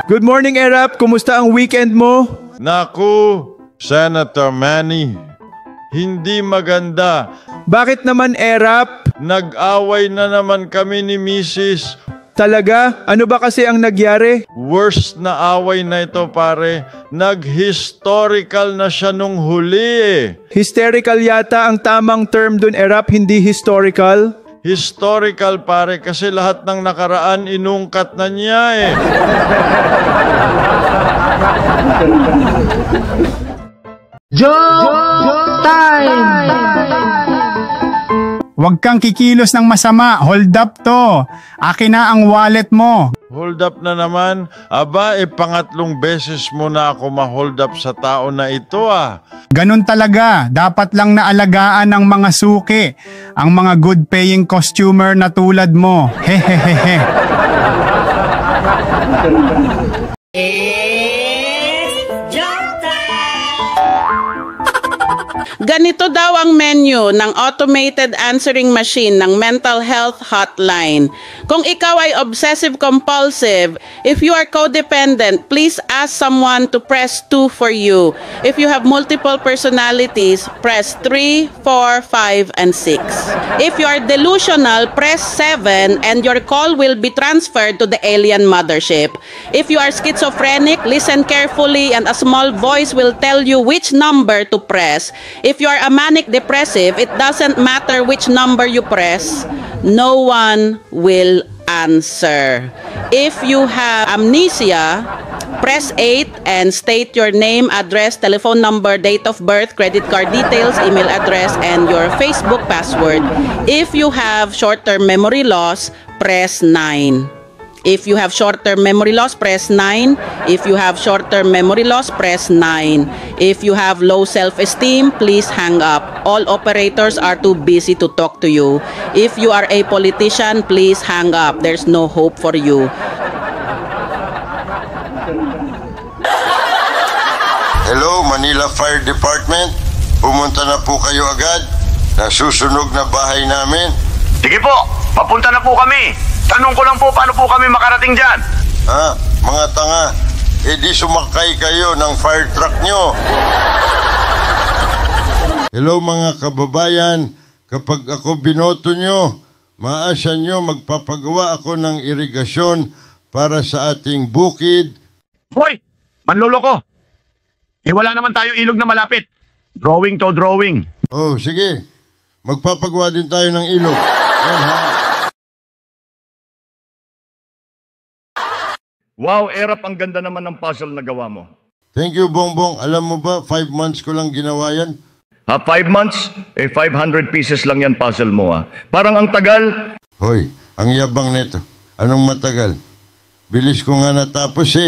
Good morning, Erap. Kumusta ang weekend mo? Naku, Senator Manny, hindi maganda. Bakit naman, Erap? Nag-away na naman kami ni Mrs. Talaga? Ano ba kasi ang nagyari? Worst na away na ito, pare. Nag-historical na siya nung huli eh. Hysterical yata ang tamang term dun, Erap, hindi historical? Historical pare, kasi lahat ng nakaraan inungkat na niya eh. Joke time! Huwag kang kikilos ng masama. Hold up to. Akin na ang wallet mo. Hold up na naman? Aba, pangatlong beses mo na ako ma-hold up sa tao na ito ah. Ganun talaga. Dapat lang naalagaan ng mga suki. Ang mga good paying costumer na tulad mo. Hehehehe. Ganito daw ang menu ng automated answering machine ng mental health hotline. Kung ikaw ay obsessive-compulsive, if you are codependent, please ask someone to press 2 for you. If you have multiple personalities, press 3, 4, 5, and 6. If you are delusional, press 7 and your call will be transferred to the alien mothership. If you are schizophrenic, listen carefully and a small voice will tell you which number to press. If you are a manic depressive, it doesn't matter which number you press, no one will answer. If you have amnesia, press 8 and state your name, address, telephone number, date of birth, credit card details, email address, and your Facebook password. If you have short-term memory loss, press 9. If you have short-term memory loss, press 9. If you have short-term memory loss, press 9. If you have low self-esteem, please hang up. All operators are too busy to talk to you. If you are a politician, please hang up. There's no hope for you. Hello, Manila Fire Department. Pumunta na po kayo agad. Nasusunog na bahay namin. Sige po, papunta na po kami. Tanong ko lang po, paano po kami makarating dyan? Mga tanga, di sumakay kayo ng fire truck nyo. Hello mga kababayan, kapag ako binoto nyo, maasa nyo magpapagawa ako ng irigasyon para sa ating bukid. Hoy, manloloko. Wala naman tayo ilog na malapit. Drawing to drawing. Oh, sige. Magpapagawa din tayo ng ilog. Wow, Erap, ang ganda naman ng puzzle na gawa mo. Thank you, Bongbong. Alam mo ba, 5 months ko lang ginawa yan. 5 months? 500 pieces lang yan puzzle mo Parang ang tagal. Hoy, ang yabang nito. Anong matagal? Bilis ko nga natapos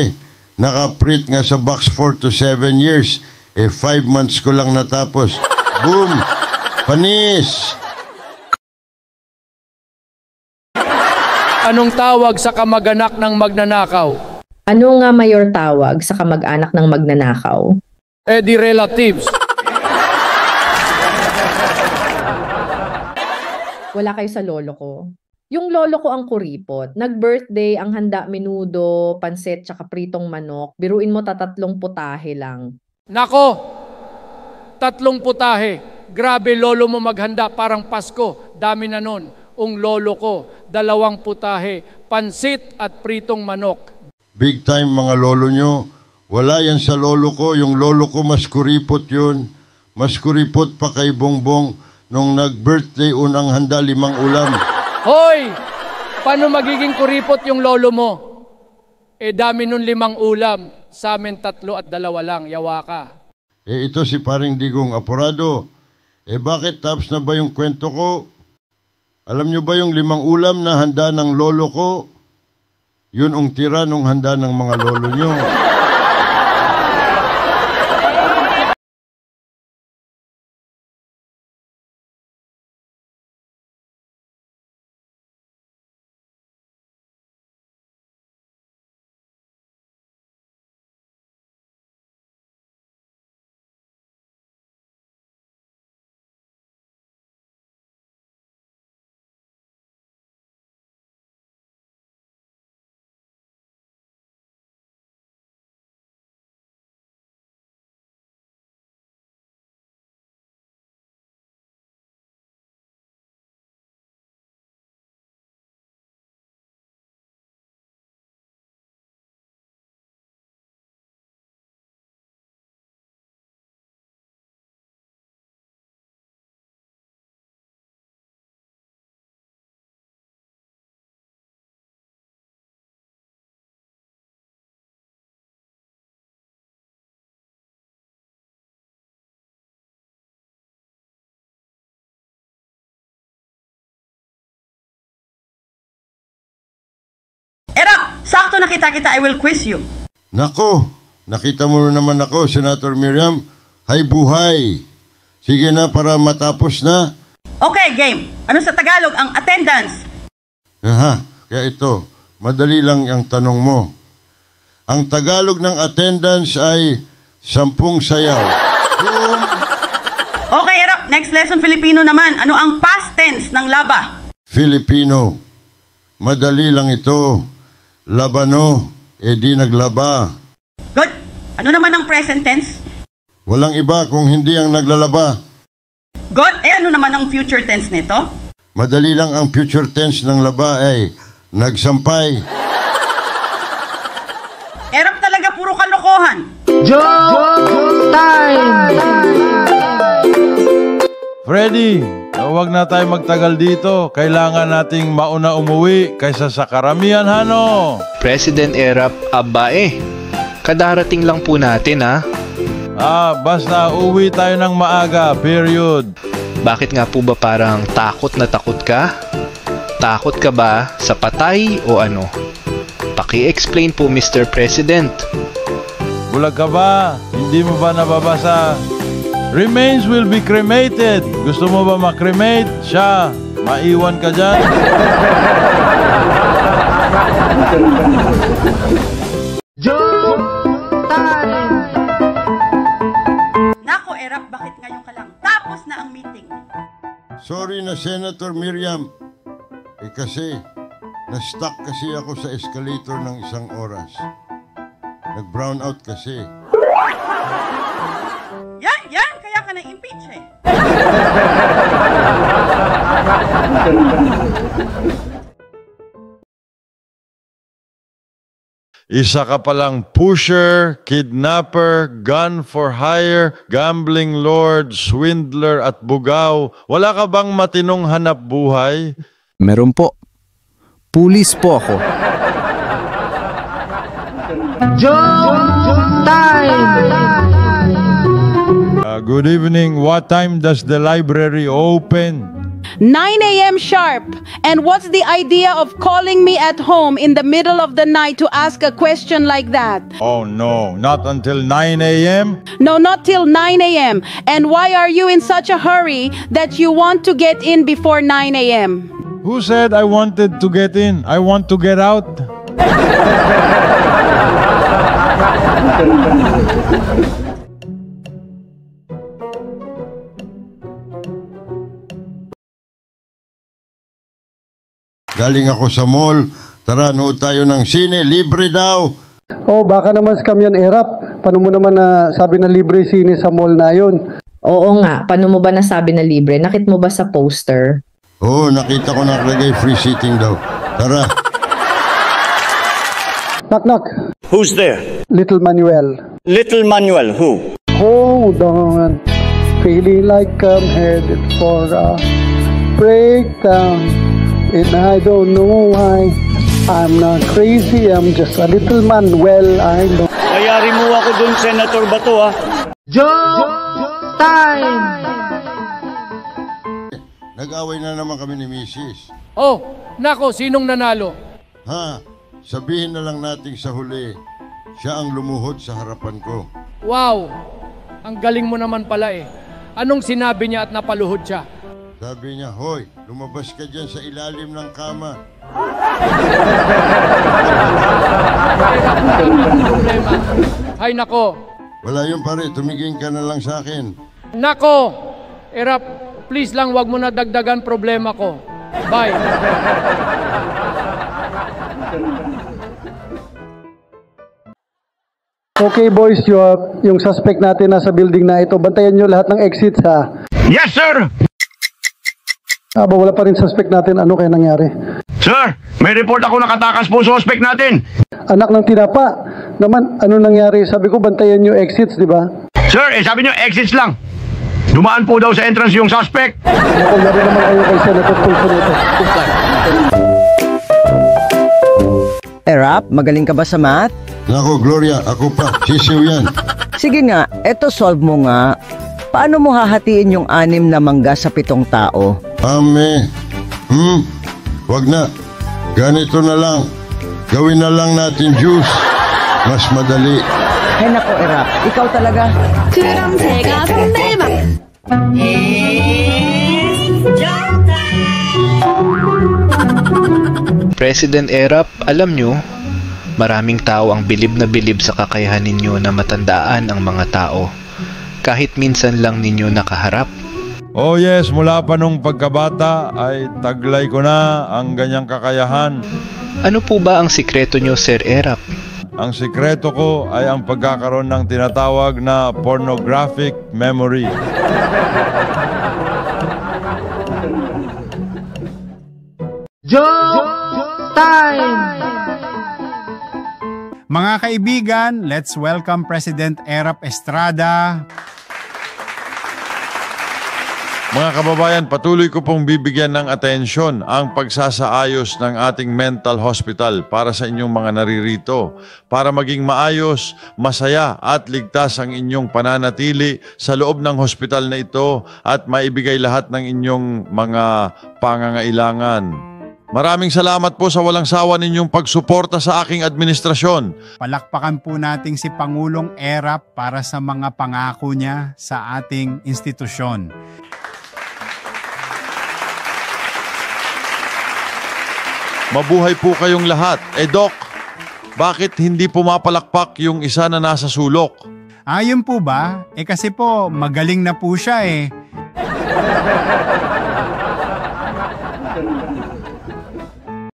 Naka-print nga sa box 4 to 7 years. 5 months ko lang natapos. Boom! Panis! Anong tawag sa kamag-anak ng magnanakaw? Ano nga mayor tawag sa kamag-anak ng magnanakaw? Di relatives. Wala kayo sa lolo ko. Yung lolo ko ang kuripot. Nag-birthday, ang handa menudo, pansit, tsaka pritong manok. Biruin mo 3 putahe lang. Nako! 3 putahe. Grabe, lolo mo maghanda, parang Pasko. Dami na nun. Lolo ko, 2 putahe, pansit at pritong manok. Big time mga lolo nyo. Wala yan sa lolo ko. Yung lolo ko mas kuripot yun. Mas kuripot pa kay Bongbong nung nag-birthday unang handa 5 ulam. Hoy! Paano magiging kuripot yung lolo mo? Dami nun 5 ulam. Sa amin 3 at 2 lang. Yawa ka. Ito si paring Digong Apurado. Bakit tapos na ba yung kwento ko? Alam nyo ba yung 5 ulam na handa ng lolo ko? Yun ang tira nung handa ng mga lolo nyo. Erap, sakto nakita kita, I will quiz you. Nako, nakita mo naman ako, Senator Miriam. Hay buhay. Sige na para matapos na. Okay, game. Ano sa Tagalog ang attendance? Kaya ito, madali lang ang tanong mo. Ang Tagalog ng attendance ay 10 sayaw. Okay, Erap, next lesson Filipino naman. Ano ang past tense ng laba? Filipino. Madali lang ito. Labano, di naglaba. Good. Ano naman ang present tense? Walang iba kung hindi ang naglalaba. Good. Ano naman ang future tense nito? Madali lang ang future tense ng laba ay nagsampay. Erap talaga puro kalokohan. Joke time! Freddy, huwag na tayo magtagal dito. Kailangan nating mauna umuwi kaysa sa karamihan, Hano. President Erap, kadarating lang po natin, Basta uwi tayo ng maaga, period. Bakit nga po ba parang takot na takot ka? Takot ka ba sa patay o ano? Paki-explain po, Mr. President. Bulag ka ba? Hindi mo ba nababasa? Remains will be cremated. Gusto mo ba makremate? Siya, maiwan ka dyan. Joke time! Nako, Erap, bakit ngayon ka lang? Tapos na ang meeting. Sorry na, Senator Miriam. Kasi, na-stuck kasi ako sa escalator ng isang oras. Nag-brown out kasi. Yan! Kaya ka na-impeach eh. Isa ka palang pusher, kidnapper, gun for hire, gambling lord, swindler at bugaw. Wala ka bang matinong hanap buhay? Meron po. Pulis po ako. Joke time! Good evening. What time does the library open? 9 a.m. sharp. And what's the idea of calling me at home in the middle of the night to ask a question like that? Oh no, not until 9 a.m.? No, not till 9 a.m. And why are you in such a hurry that you want to get in before 9 a.m.? Who said I wanted to get in? I want to get out. Galing ako sa mall. Tara, nood tayo ng sine. Libre daw. Oh, baka naman scam yan, Erap. Paano mo naman na sabi na libre sine sa mall na yun? Oo nga. Paano mo ba nasabi na libre? Nakit mo ba sa poster? Oo, nakita ko nakalagay free seating daw. Tara. Knock, knock. Who's there? Little Manuel. Little Manuel, who? Hold on. Feeling like I'm headed for a breakdown. And I don't know why. I'm not crazy, I'm just a little Manuel. I know. Mayari mo ako dun, Senator Bato, ha? Joke time! Nag-away na naman kami ni Mrs. Oh, nako, sinong nanalo? Ha? Sabihin na lang natin sa huli, siya ang lumuhod sa harapan ko. Wow, ang galing mo naman pala eh. Anong sinabi niya at napaluhod siya? Sabi niya, hoy, lumabas ka dyan sa ilalim ng kama. Ay nako. Wala yun pare, tumigin ka na lang sa akin. Nako, Erap, please lang wag mo na dagdagan problema ko. Bye. Okay boys, yung suspect natin nasa building na ito. Bantayan nyo lahat ng exits ha. Yes, sir! Aba, wala pa rin suspect natin. Ano kaya nangyari? Sir, may report ako nakatakas po suspect natin. Anak ng tinapa. Naman, ano nangyari? Sabi ko, bantayan nyo exits, di ba? Sir, sabi niyo exits lang. Dumaan po daw sa entrance yung suspect. Ako, yari naman kayo kay Senator Tulfo nito. Erap, magaling ka ba sa math? Nako, Gloria, ako pa. Sisiw yan. Sige nga, eto solve mo nga. Paano mo hahatiin yung 6 na mangga sa 7 tao? Wag na. Ganito na lang. Gawin na lang natin juice. Mas madali. Ay nako, Erap, ikaw talaga. 그럼 제가 손들마. President Erap, alam nyo, maraming tao ang bilib na bilib sa kakayahan ninyo na matandaan ang mga tao. Kahit minsan lang ninyo nakaharap. Oh yes, mula pa nung pagkabata ay taglay ko na ang ganyang kakayahan. Ano po ba ang sikreto nyo, Sir Erap? Ang sikreto ko ay ang pagkakaroon ng tinatawag na pornographic memory. Joke time! Mga kaibigan, let's welcome President Erap Estrada. Mga kababayan, patuloy ko pong bibigyan ng atensyon ang pagsasaayos ng ating mental hospital para sa inyong mga naririto, para maging maayos, masaya at ligtas ang inyong pananatili sa loob ng hospital na ito at maibigay lahat ng inyong mga pangangailangan. Maraming salamat po sa walang sawa ninyong pagsuporta sa aking administrasyon. Palakpakan po natin si Pangulong Erap para sa mga pangako niya sa ating institusyon. Mabuhay po kayong lahat. Doc, bakit hindi pumapalakpak yung isa na nasa sulok? Ayun po ba? Kasi po, magaling na po siya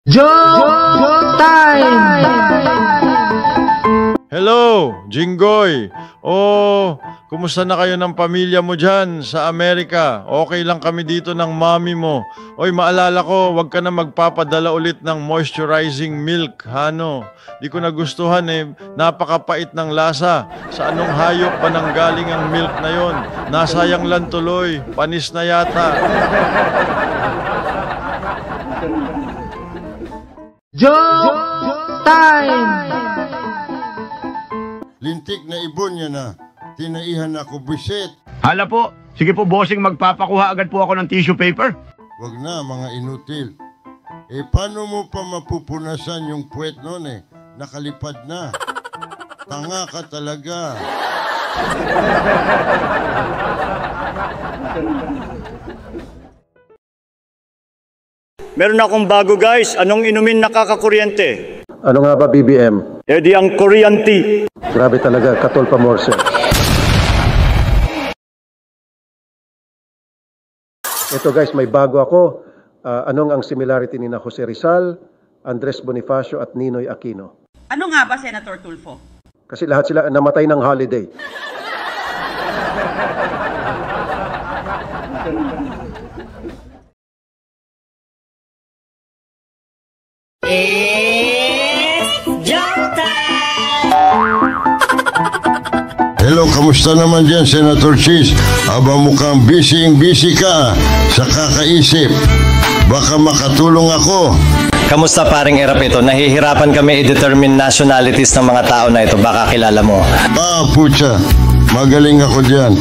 Joke time! Hello, Jinggoy. Oh, kumusta na kayo ng pamilya mo dyan sa Amerika? Okay lang kami dito ng mami mo. Oy, maalala ko, wag ka na magpapadala ulit ng moisturizing milk, Hano. Di ko nagustuhan eh, napakapait ng lasa. Sa anong hayop ba nanggaling ang milk na yon? Nasayang lang tuloy, panis na yata. Joke time! Lintik na ibon niya na. Tinaihan ako, buset. Hala po, sige po bossing, magpapakuha agad po ako ng tissue paper. Wag na, mga inutil. Eh, paano mo pa mapupunasan yung puwet nun eh? Nakalipad na. Tanga ka talaga. Meron akong bago guys. Anong inumin nakakakuryente? Ano nga ba BBM? Eh di ang kuryente. Grabe talaga, Katol Pamorse. Ito guys, may bago ako. Anong ang similarity ni na Jose Rizal, Andres Bonifacio at Ninoy Aquino? Ano nga ba, Senator Tulfo? Kasi lahat sila namatay ng holiday. Hello, kamusta naman dyan, Senator Cheese? Aba mukhang busy ka sa kakaisip. Baka makatulong ako. Kamusta paring Erap ito? Nahihirapan kami i-determine nationalities ng mga tao na ito. Baka kilala mo. Putya. Magaling ako dyan.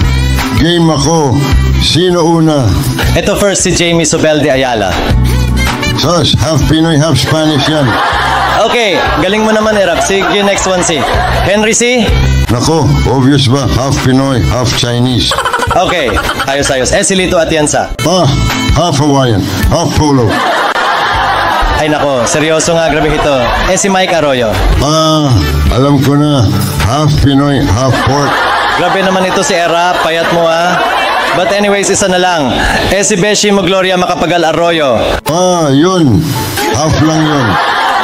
Game ako. Sino una? Ito first, si Jamie Sobel de Ayala. Sos, half Pinoy, half Spanish yan. Okay, galing mo naman Erap. Sige, next one si Henry C. Nako, obvious ba? Half Pinoy, half Chinese. Okay, ayos. Si Lito Atienza. Half Hawaiian, half Polo. Ay nako, seryoso nga, grabe ito. Si Mike Arroyo. Alam ko na. Half Pinoy, half pork. Grabe naman ito si Erap, payat mo ha. But anyways, isa na lang. Si Beshi mo Gloria Macapagal Arroyo. Yun. Half lang yun.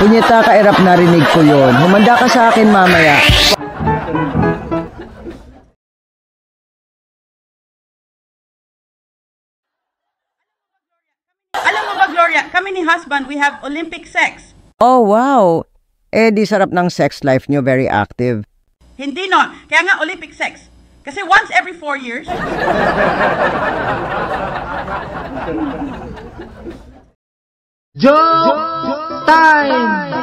Punyeta ka, Erap, narinig ko yun. Humanda ka sa akin mamaya. Alam mo ba, Gloria, kami ni husband, we have Olympic sex. Oh, wow. Di sarap ng sex life nyo, very active. Hindi no, kaya nga Olympic sex. Kasi once every 4 years. Joke time!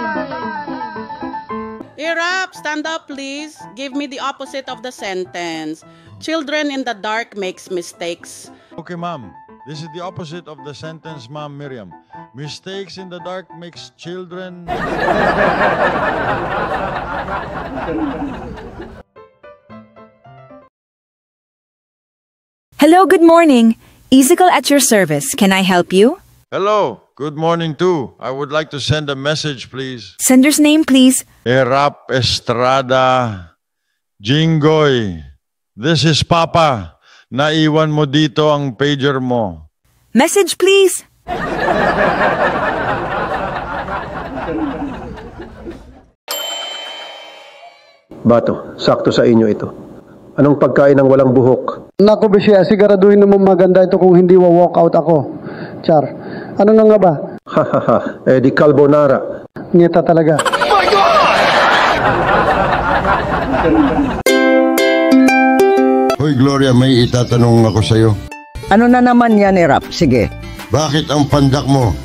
Erap, stand up please. Give me the opposite of the sentence. Children in the dark makes mistakes. Okay, ma'am. This is the opposite of the sentence, Ma'am Miriam. Mistakes in the dark makes children... Hello, good morning. Ezekiel at your service. Can I help you? Hello, good morning too. I would like to send a message, please. Sender's name, please. Erap Estrada Jinggoy. This is Papa. Naiwan mo dito ang pager mo. Message, please. Bato, sakto sa inyo ito. Anong pagkain ng walang buhok? Naku, Bishya, siguraduhin naman maganda ito kung hindi wa-walk out ako. Char, ano nga ba? Hahaha, di carbonara. Ngita talaga. Hoy Gloria, may itatanong ako sa'yo. Ano na naman yan, Erap? Sige. Bakit ang pandak mo?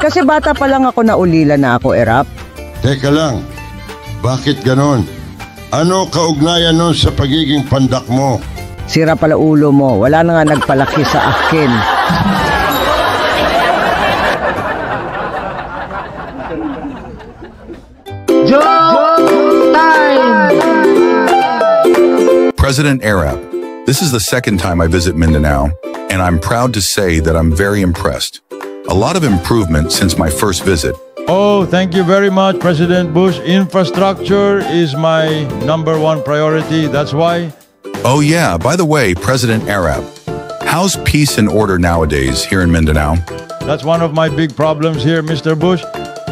Kasi bata pa lang ako naulila na ako, Erap. Teka lang, bakit ganon? Ano kaugnayan nun sa pagiging pandak mo? Sira pala ulo mo. Wala na nga nagpalaki sa akin. Joke time! President Erap, this is the second time I visit Mindanao, and I'm proud to say that I'm very impressed. A lot of improvement since my first visit. Oh, thank you very much, President Bush. Infrastructure is my #1 priority. That's why. Oh yeah, by the way, President Erap, how's peace and order nowadays here in Mindanao? That's one of my big problems here, Mr. Bush.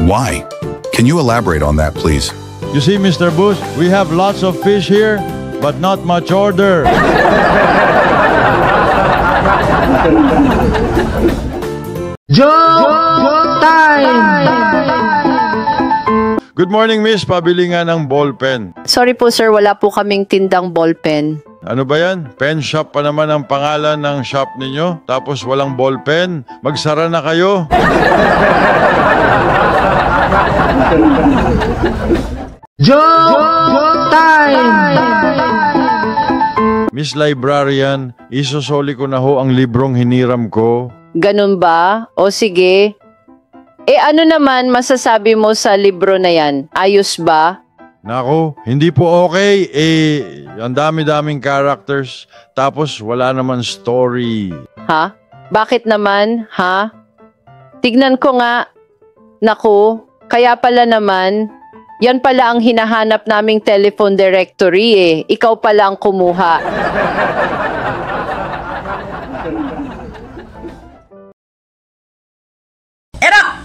Why? Can you elaborate on that, please? You see, Mr. Bush, we have lots of fish here, but not much order. Joke time! Good morning, Miss. Pabili nga ng ballpen. Sorry po sir, wala po kaming tindang ballpen. Ano ba yan? Pen shop pa naman ang pangalan ng shop ninyo? Tapos walang ballpen? Magsara na kayo. Joke time! Miss Librarian, isosoli ko na ho ang librong hiniram ko. Ganun ba? O sige. Ano naman masasabi mo sa libro na yan? Ayos ba? Nako, hindi po okay. Ang dami-daming characters. Tapos wala naman story. Ha? Bakit naman? Ha? Tignan ko nga. Naku, kaya pala naman. Yan pala ang hinahanap naming telephone directory Ikaw pala ang kumuha.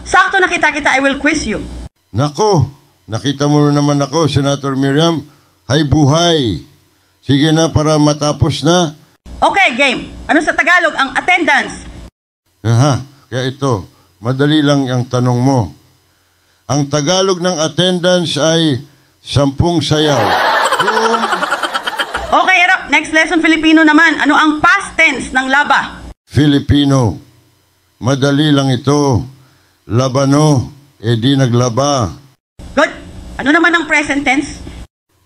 Sakto nakita kita, I will quiz you. Nako, nakita mo naman ako, Senator Miriam. Hay buhay. Sige na para matapos na. Okay, game. Ano sa Tagalog ang attendance? Aha, kaya ito, madali lang ang tanong mo. Ang Tagalog ng attendance ay 10 sayaw. Okay, Erap. Next lesson, Filipino naman. Ano ang past tense ng laba? Filipino. Madali lang ito. Labano, di naglaba. Good. Ano naman ang present tense?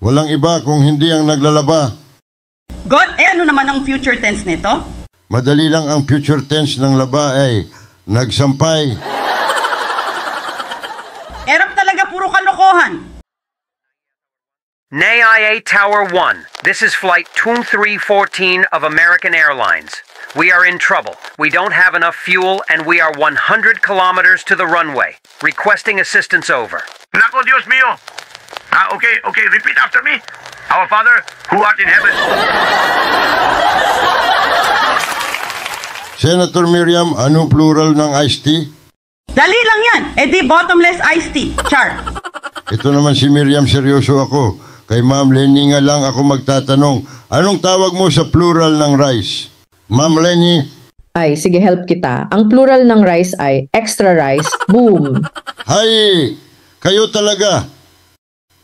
Walang iba kung hindi ang naglalaba. Good. Ano naman ang future tense nito? Madali lang ang future tense ng laba ay nagsampay. Erap talaga, puro kalokohan. NAIA Tower 1. This is Flight 2314 of American Airlines. We are in trouble. We don't have enough fuel and we are 100 kilometers to the runway. Requesting assistance over. Nako, Dios mío. Okay, repeat after me. Our Father, who art in heaven. Senator Miriam, anong plural ng iced tea? Dali lang yan. Di bottomless iced tea. Char. Ito naman si Miriam, seryoso ako. Kay Ma'am Lenny nga lang ako magtatanong. Anong tawag mo sa plural ng rice? Ma'am Lenny? Ay, sige, help kita. Ang plural ng rice ay extra rice. Boom! Hay! Kayo talaga.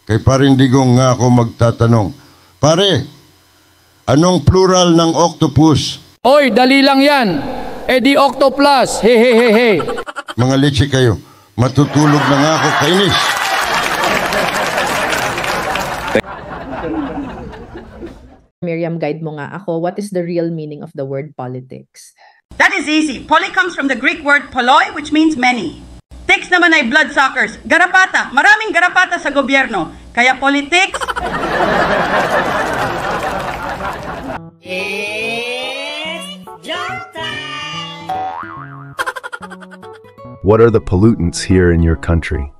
Kay paring Digong nga ako magtatanong. Pare, anong plural ng octopus? Oy, dali lang yan. Di octopus. He. Mga leche kayo. Matutulog na nga ako, kainis. Miriam, guide mo nga ako. What is the real meaning of the word politics? That is easy. Poly comes from the Greek word poloi, which means many. Tics naman ay bloodsuckers. Garapata. Maraming garapata sa gobyerno. Kaya politics... What are the pollutants here in your country?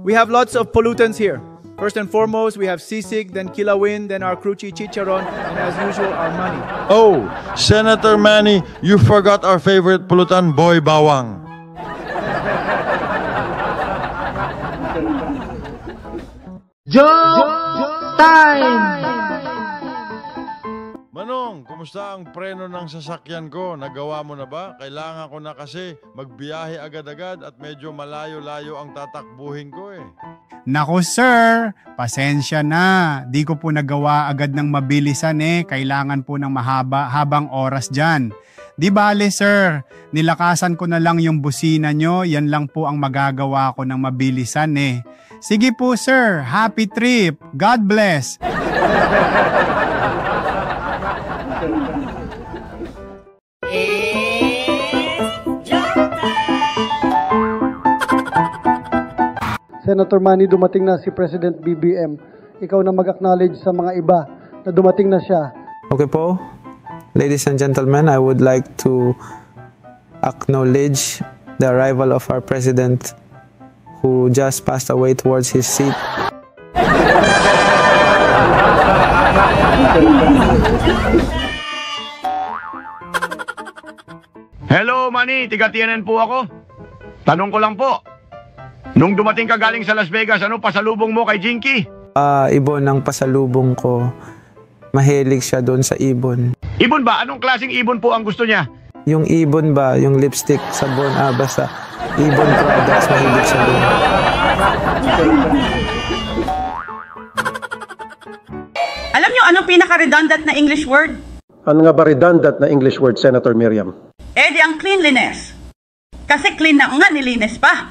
We have lots of pollutants here. First and foremost, we have sisig, then kilawin, then our crunchy chicharon, and as usual, our money. Oh, Senator Manny, you forgot our favorite pollutant, Boy Bawang. Joke time! Manong, kumusta ang preno ng sasakyan ko? Nagawa mo na ba? Kailangan ko na kasi magbiyahe agad-agad at medyo malayo-layo ang tatakbuhin ko Naku sir, pasensya na. Di ko po nagawa agad ng mabilisan Kailangan po ng habang oras dyan. Di bale sir, nilakasan ko na lang yung busina nyo. Yan lang po ang magagawa ko ng mabilisan Sige po sir, happy trip. God bless. Senator Manny, dumating na si President BBM. Ikaw na mag-acknowledge sa mga iba na dumating na siya. Okay po. Ladies and gentlemen, I would like to acknowledge the arrival of our President who just passed away towards his seat. Hello, Manny. Tiga-tiyanan po ako. Tanong ko lang po, nung dumating ka galing sa Las Vegas, ano pasalubong mo kay Jinky? Ibon ang pasalubong ko. Mahilig siya doon sa ibon. Ibon ba? Anong klaseng ibon po ang gusto niya? Yung ibon ba, yung lipstick, sabon, basta ibon products, mahilig siya doon. Alam niyo anong pinaka-redundant na English word? Ano nga ba redundant na English word, Senator Miriam? Di ang cleanliness. Kasi clean na nga, nilinis pa.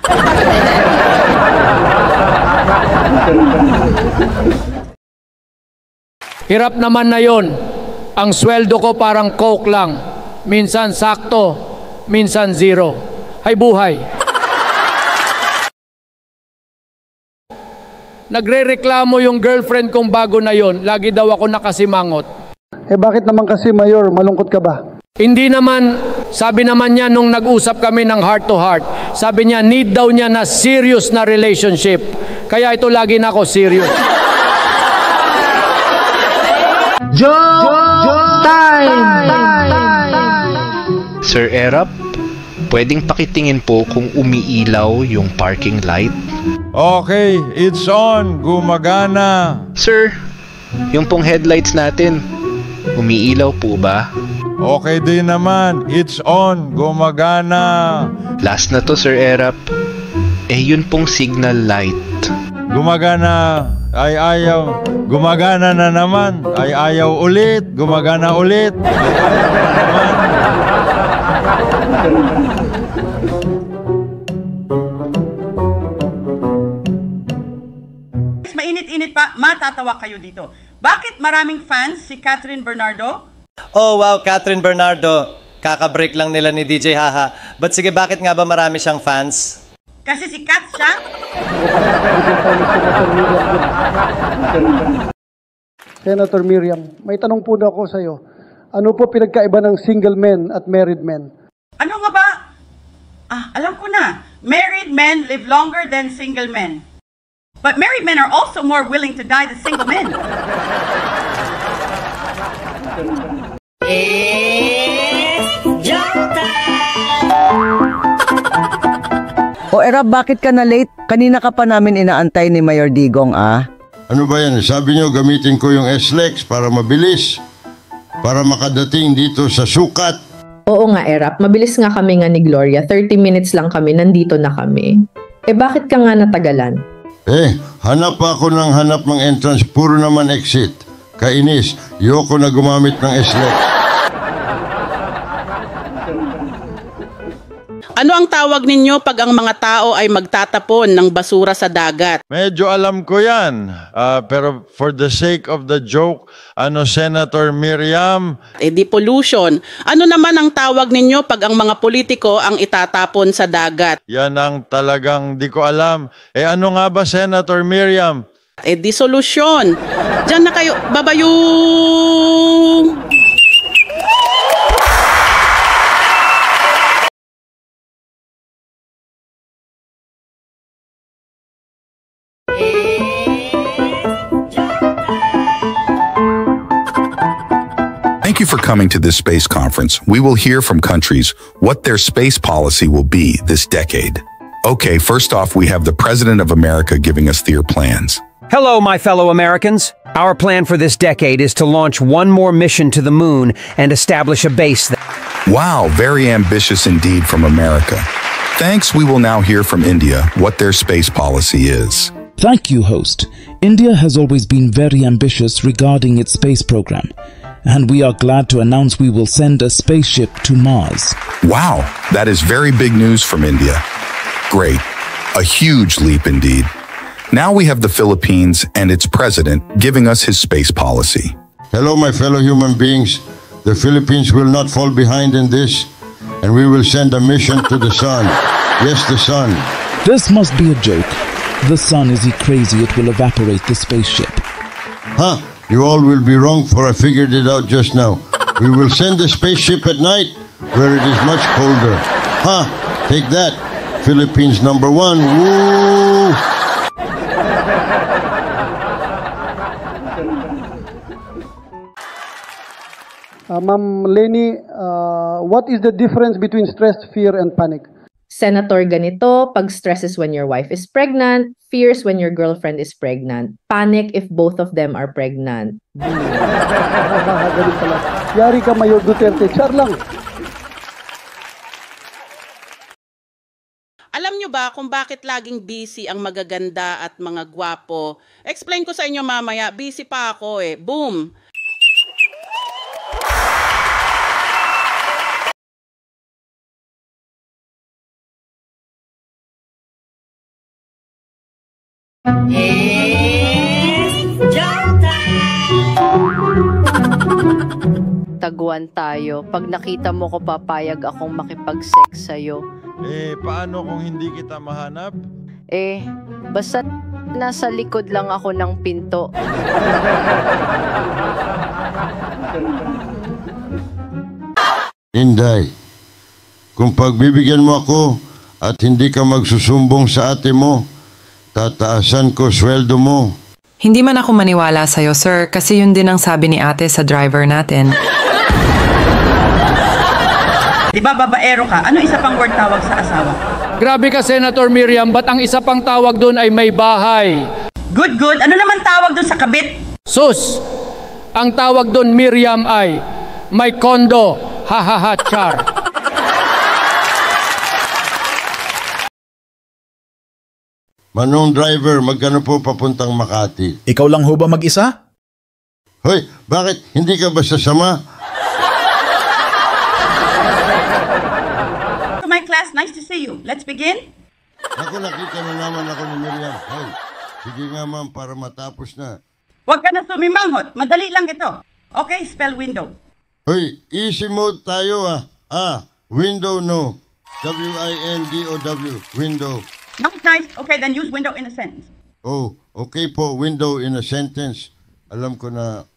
Hirap naman na yon. Ang sweldo ko parang coke lang. Minsan sakto, minsan zero. Hay buhay. Nagre-reklamo yung girlfriend kong bago na yon. Lagi daw ako nakasimangot. Bakit naman kasi, Mayor, malungkot ka ba? Hindi naman, sabi naman niya nung nag-usap kami ng heart to heart, sabi niya need daw niya na serious na relationship. Kaya ito lagi na ako serious. Joke time! Sir Erap, pwedeng pakitingin po kung umiilaw yung parking light? Okay, it's on. Gumagana. Sir, yung pong headlights natin, umiilaw po ba? Okay din naman. It's on. Gumagana. Last na to, Sir Erap. Yun pong signal light. Gumagana. Ay ayaw. Gumagana na naman. Ay ayaw ulit. Gumagana ulit. Ay ayaw na naman. Mainit-init pa, matatawa kayo dito. Bakit maraming fans si Catherine Bernardo? Oh wow, Catherine Bernardo. Kaka-break lang nila ni DJ Haha. But sige, bakit nga ba marami siyang fans? Kasi si Kat siya. Senator Miriam, may tanong po na ako sa iyo. Ano po pinagkaiba ng single men at married men? Ano nga ba? Alam ko na. Married men live longer than single men. But married men are also more willing to die than single men. O Erap, bakit ka na late? Kanina ka pa namin inaantay ni Mayor Digong, Ano ba yan? Sabi niyo gamitin ko yung SLEX para mabilis. Para makadating dito sa sukat. Oo nga, Erap. Mabilis nga kami nga ni Gloria. 30 minutes lang kami, nandito na kami. Bakit ka nga natagalan? Hanap ako ng hanap ng entrance. Puro naman exit. Kainis, yoko na gumamit ng SLEX. Ano ang tawag ninyo pag ang mga tao ay magtatapon ng basura sa dagat? Medyo alam ko yan. Pero for the sake of the joke, Senator Miriam? Di pollution. Ano naman ang tawag ninyo pag ang mga politiko ang itatapon sa dagat? Yan ang talagang di ko alam. Ano nga ba, Senator Miriam? Di solusyon. Diyan na kayo, babayong! Thank you for coming to this space conference. We will hear from countries what their space policy will be this decade. Okay, first off, we have the President of America giving us their plans. Hello, my fellow Americans. Our plan for this decade is to launch one more mission to the moon and establish a base there. Wow, very ambitious indeed from America. Thanks, we will now hear from India what their space policy is. Thank you, host. India has always been very ambitious regarding its space program, and we are glad to announce we will send a spaceship to Mars. Wow, that is very big news from India. Great. A huge leap indeed. Now we have the Philippines and its president giving us his space policy. Hello, my fellow human beings. The Philippines will not fall behind in this, and we will send a mission to the sun. Yes, the sun. This must be a joke. The sun is crazy, it will evaporate the spaceship. You all will be wrong, for I figured it out just now. We will send the spaceship at night, where it is much colder. Take that, Philippines #1. Woo! Ma'am Lenny, what is the difference between stress, fear, and panic? Senator ganito, pag stresses when your wife is pregnant, fears when your girlfriend is pregnant, panic if both of them are pregnant. Ganun pala. Yari ka, Mayor Duterte. Char lang. Alam nyo ba kung bakit laging busy ang magaganda at mga gwapo? Explain ko sa inyo mamaya, busy pa ako eh. Boom! Taguan tayo. Pag nakita mo ko, papayag akong makipag-sex sa'yo. Paano kung hindi kita mahanap? Basta nasa likod lang ako ng pinto. Inday, kung pagbibigyan mo ako at hindi ka magsusumbong sa ate mo, tataasan ko sweldo mo. Hindi man ako maniwala sa'yo, sir, kasi yun din ang sabi ni ate sa driver natin. Di ba babaero ka? Ano isa pang word tawag sa asawa? Grabe ka, Senator Miriam, ba't ang isa pang tawag doon ay may bahay? Good, good. Ano naman tawag doon sa kabit? Sus! Ang tawag doon, Miriam, ay may kondo. Ha ha ha, char. Manong driver, magkano po papuntang Makati? Ikaw lang ho ba mag-isa? Hoy, bakit hindi ka ba sasama? To my class, nice to see you. Let's begin. Ako nakita na naman ako ni Miriam. Hoy, sige nga ma'am para matapos na. Huwag ka na sumimanghot. Madali lang ito. Okay, spell window. Hoy, easy mode tayo window no. W-I-N-D-O-W, window. Nice, nice. Okay, then use window in a sentence. Oh, okay po, window in a sentence. Alam ko na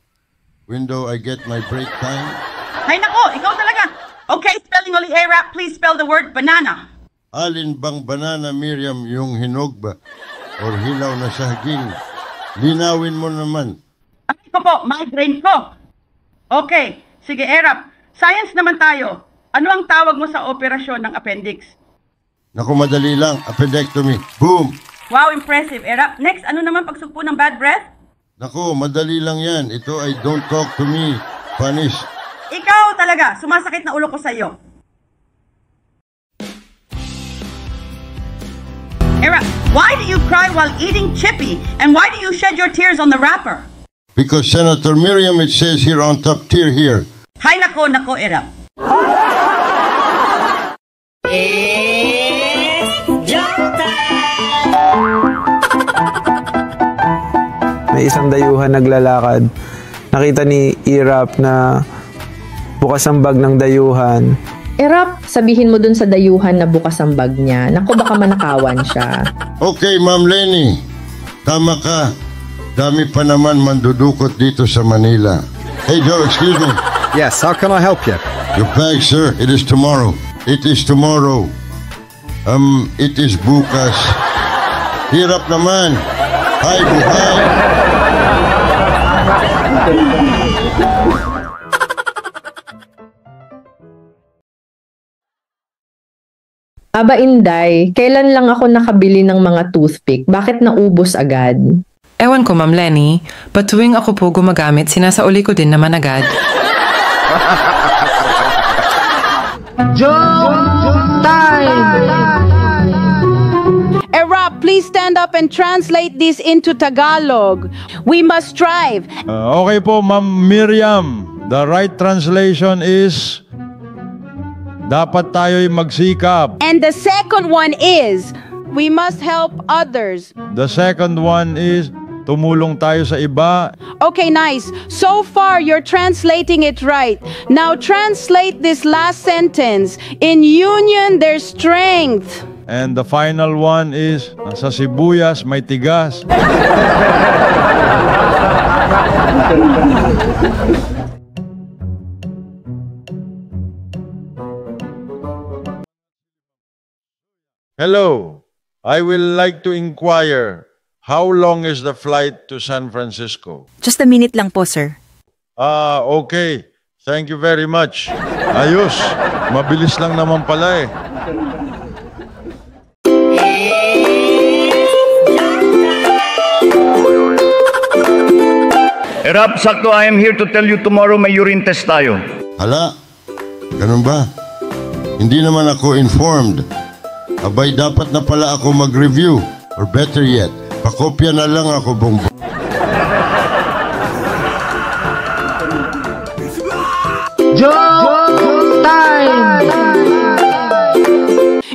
window, I get my break time. Ay nako, ikaw talaga. Okay, spelling ulit A-Rap, please spell the word banana. Alin bang banana, Miriam, yung hinog ba? Or hilaw na saging? Linawin mo naman. Ay ko po, migraine ko. Okay, sige A-Rap. Science naman tayo. Ano ang tawag mo sa operasyon ng appendix? Naku, madali lang. Appendectomy. Boom! Wow, impressive. A-Rap. Next, ano naman pagsugpo ng bad breath? Naku, madali lang yan. Ito ay don't talk to me. Spanish. Ikaw talaga. Sumasakit na ulo ko sa iyo. A-Rap, why do you cry while eating chippy? And why do you shed your tears on the wrapper? Because Senator Miriam, it says here on top tier here. Hay nako, A-Rap. May isang dayuhan naglalakad. Nakita ni Irap na bukas ang bag ng dayuhan. Rap, sabihin mo dun sa dayuhan na bukas ang bag niya. Naku, baka manakawan siya. Okay, Ma'am Lenny. Tama ka. Dami pa naman mandudukot dito sa Manila. Hey, Joe, excuse me. Yes, how can I help you? Your bag, sir. It is tomorrow. It is tomorrow. It is bukas. Hirap naman. Hi, buhay. Aba Inday, kailan lang ako nakabili ng mga toothpick? Bakit naubos agad? Ewan ko, Ma'am Lenny. But tuwing ako po gumagamit, sinasauli ko din naman agad. A-Rap, please stand up and translate this into Tagalog. We must strive. Okay po, Ma'am Miriam. The right translation is, dapat tayo'y magsikap. And the second one is, we must help others. The second one is, tumulong tayo sa iba. Okay, nice. So far, you're translating it right. Now translate this last sentence. In union, there's strength. And the final one is, sa sibuyas may tigas. Hello, I will like to inquire, how long is the flight to San Francisco? Just a minute lang po, sir. Okay. Thank you very much. Ayos. Mabilis lang naman pala eh. Erap, sakto, I am here to tell you tomorrow may urine test tayo. Hala, ganun ba? Hindi naman ako informed. Abay, dapat na pala ako mag-review. Or better yet, pakopya na lang ako bongbong. Joke time!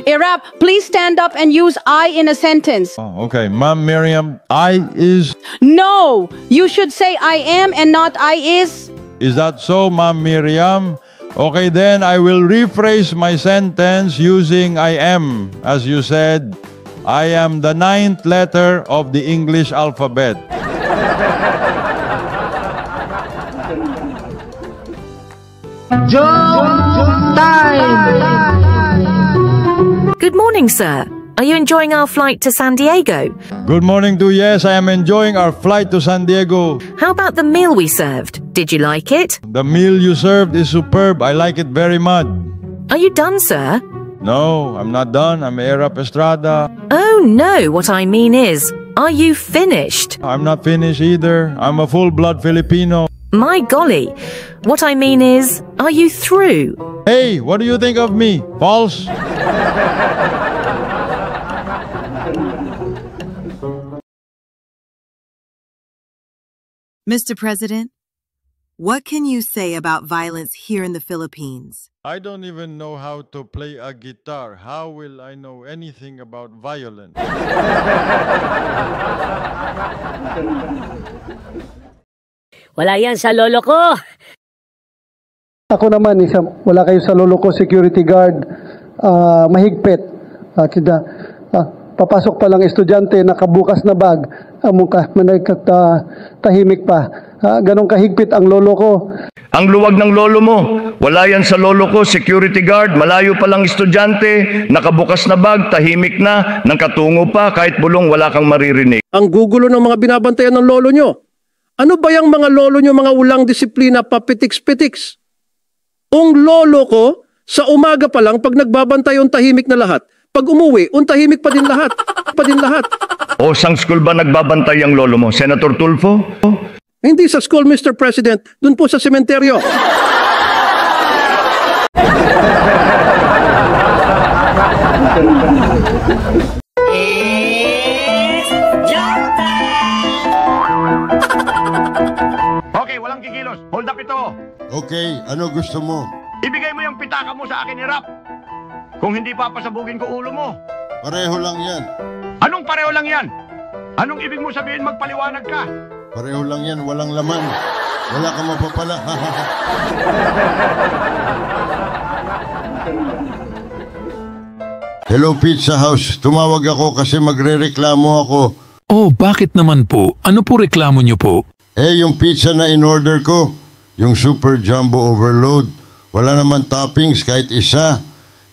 Erap, please stand up and use I in a sentence. Oh, okay, Ma'am Miriam, I is... No! You should say I am and not I is. Is that so, Ma'am Miriam? Okay, then I will rephrase my sentence using I am. As you said, I am the 9th letter of the English alphabet. Joke time! Good morning, sir. Are you enjoying our flight to San Diego? Good morning to yes, I am enjoying our flight to San Diego. How about the meal we served? Did you like it? The meal you served is superb. I like it very much. Are you done, sir? No, I'm not done. I'm Erap Estrada. Oh, no. What I mean is, are you finished? I'm not finished either. I'm a full-blood Filipino. My golly. What I mean is, are you through? Hey, what do you think of me? False? Mr. President, what can you say about violence here in the Philippines? I don't even know how to play a guitar. How will I know anything about violence? Wala yan sa lolo ko. Ako naman, wala kayo sa lolo ko, security guard, mahigpit. Papasok pa lang estudyante, nakabukas na bag, tahimik pa. Ganong kahigpit ang lolo ko. Ang luwag ng lolo mo, wala yan sa lolo ko, security guard, malayo pa lang estudyante, nakabukas na bag, tahimik na, nang katungo pa, kahit bulong wala kang maririnig. Ang gugulo ng mga binabantayan ng lolo nyo. Ano ba yung mga lolo nyo, mga ulang disiplina, papitiks-petiks? Ang lolo ko, sa umaga pa lang, pag nagbabantay, tahimik na lahat. Pag umuwi, tahimik pa din lahat. O sang school ba nagbabantay ang lolo mo, Senator Tulfo? Hindi sa school, Mr. President. Doon po sa sementeryo. Okay, walang kikilos. Hold up ito. Okay, ano gusto mo? Ibigay mo yung pitaka mo sa akin, Erap. Kung hindi papasabugin ko ulo mo. Pareho lang yan. Anong pareho lang yan? Anong ibig mo sabihin magpaliwanag ka? Pareho lang yan, walang laman. Wala kang mapapala. Hello Pizza House, tumawag ako kasi magrereklamo ako. Oh, bakit naman po? Ano po reklamo niyo po? Yung pizza na in-order ko, yung Super Jumbo Overload, wala naman toppings kahit isa.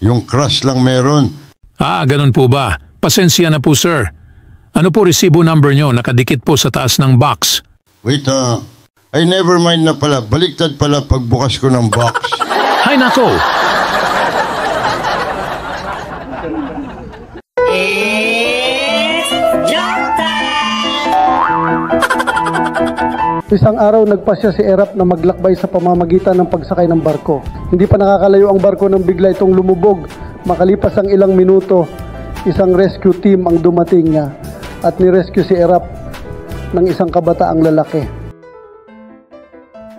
Yung crust lang meron. Ganun po ba? Pasensya na po, sir. Ano po resibo number nyo? Nakadikit po sa taas ng box. Wait, ay never mind na pala. Baliktad pala pagbukas ko ng box. Hay nako! Isang araw nagpasya si Erap na maglakbay sa pamamagitan ng pagsakay ng barko. Hindi pa nakakalayo ang barko nang bigla itong lumubog. Makalipas ang ilang minuto, isang rescue team ang dumating niya at ni-rescue si Erap ng isang kabataang lalaki.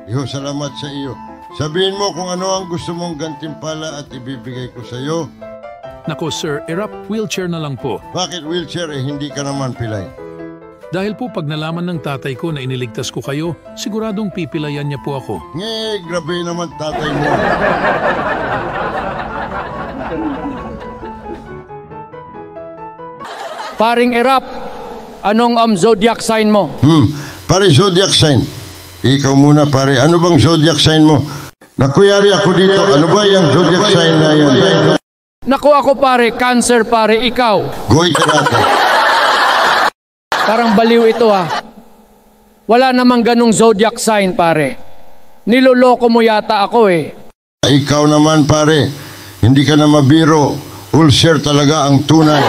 Salamat sa iyo. Sabihin mo kung ano ang gusto mong gantimpala at ibibigay ko sa iyo. Nako sir, Erap, wheelchair na lang po. Bakit wheelchair hindi ka naman pilay? Dahil po pag nalaman ng tatay ko na iniligtas ko kayo, siguradong pipilayan niya po ako. Grabe naman tatay mo. Paring Erap, anong zodiac sign mo? Pare, zodiac sign. Ikaw muna pare, ano bang zodiac sign mo? Nakuyari ako dito, ano ba yung zodiac sign na yan? Naku ako pare, Cancer pare, ikaw. Goy ka natin. Parang baliw ito Wala namang ganong zodiac sign pare. Niloloko mo yata ako Ikaw naman pare, hindi ka na mabiro. Ulcer talaga ang tunay.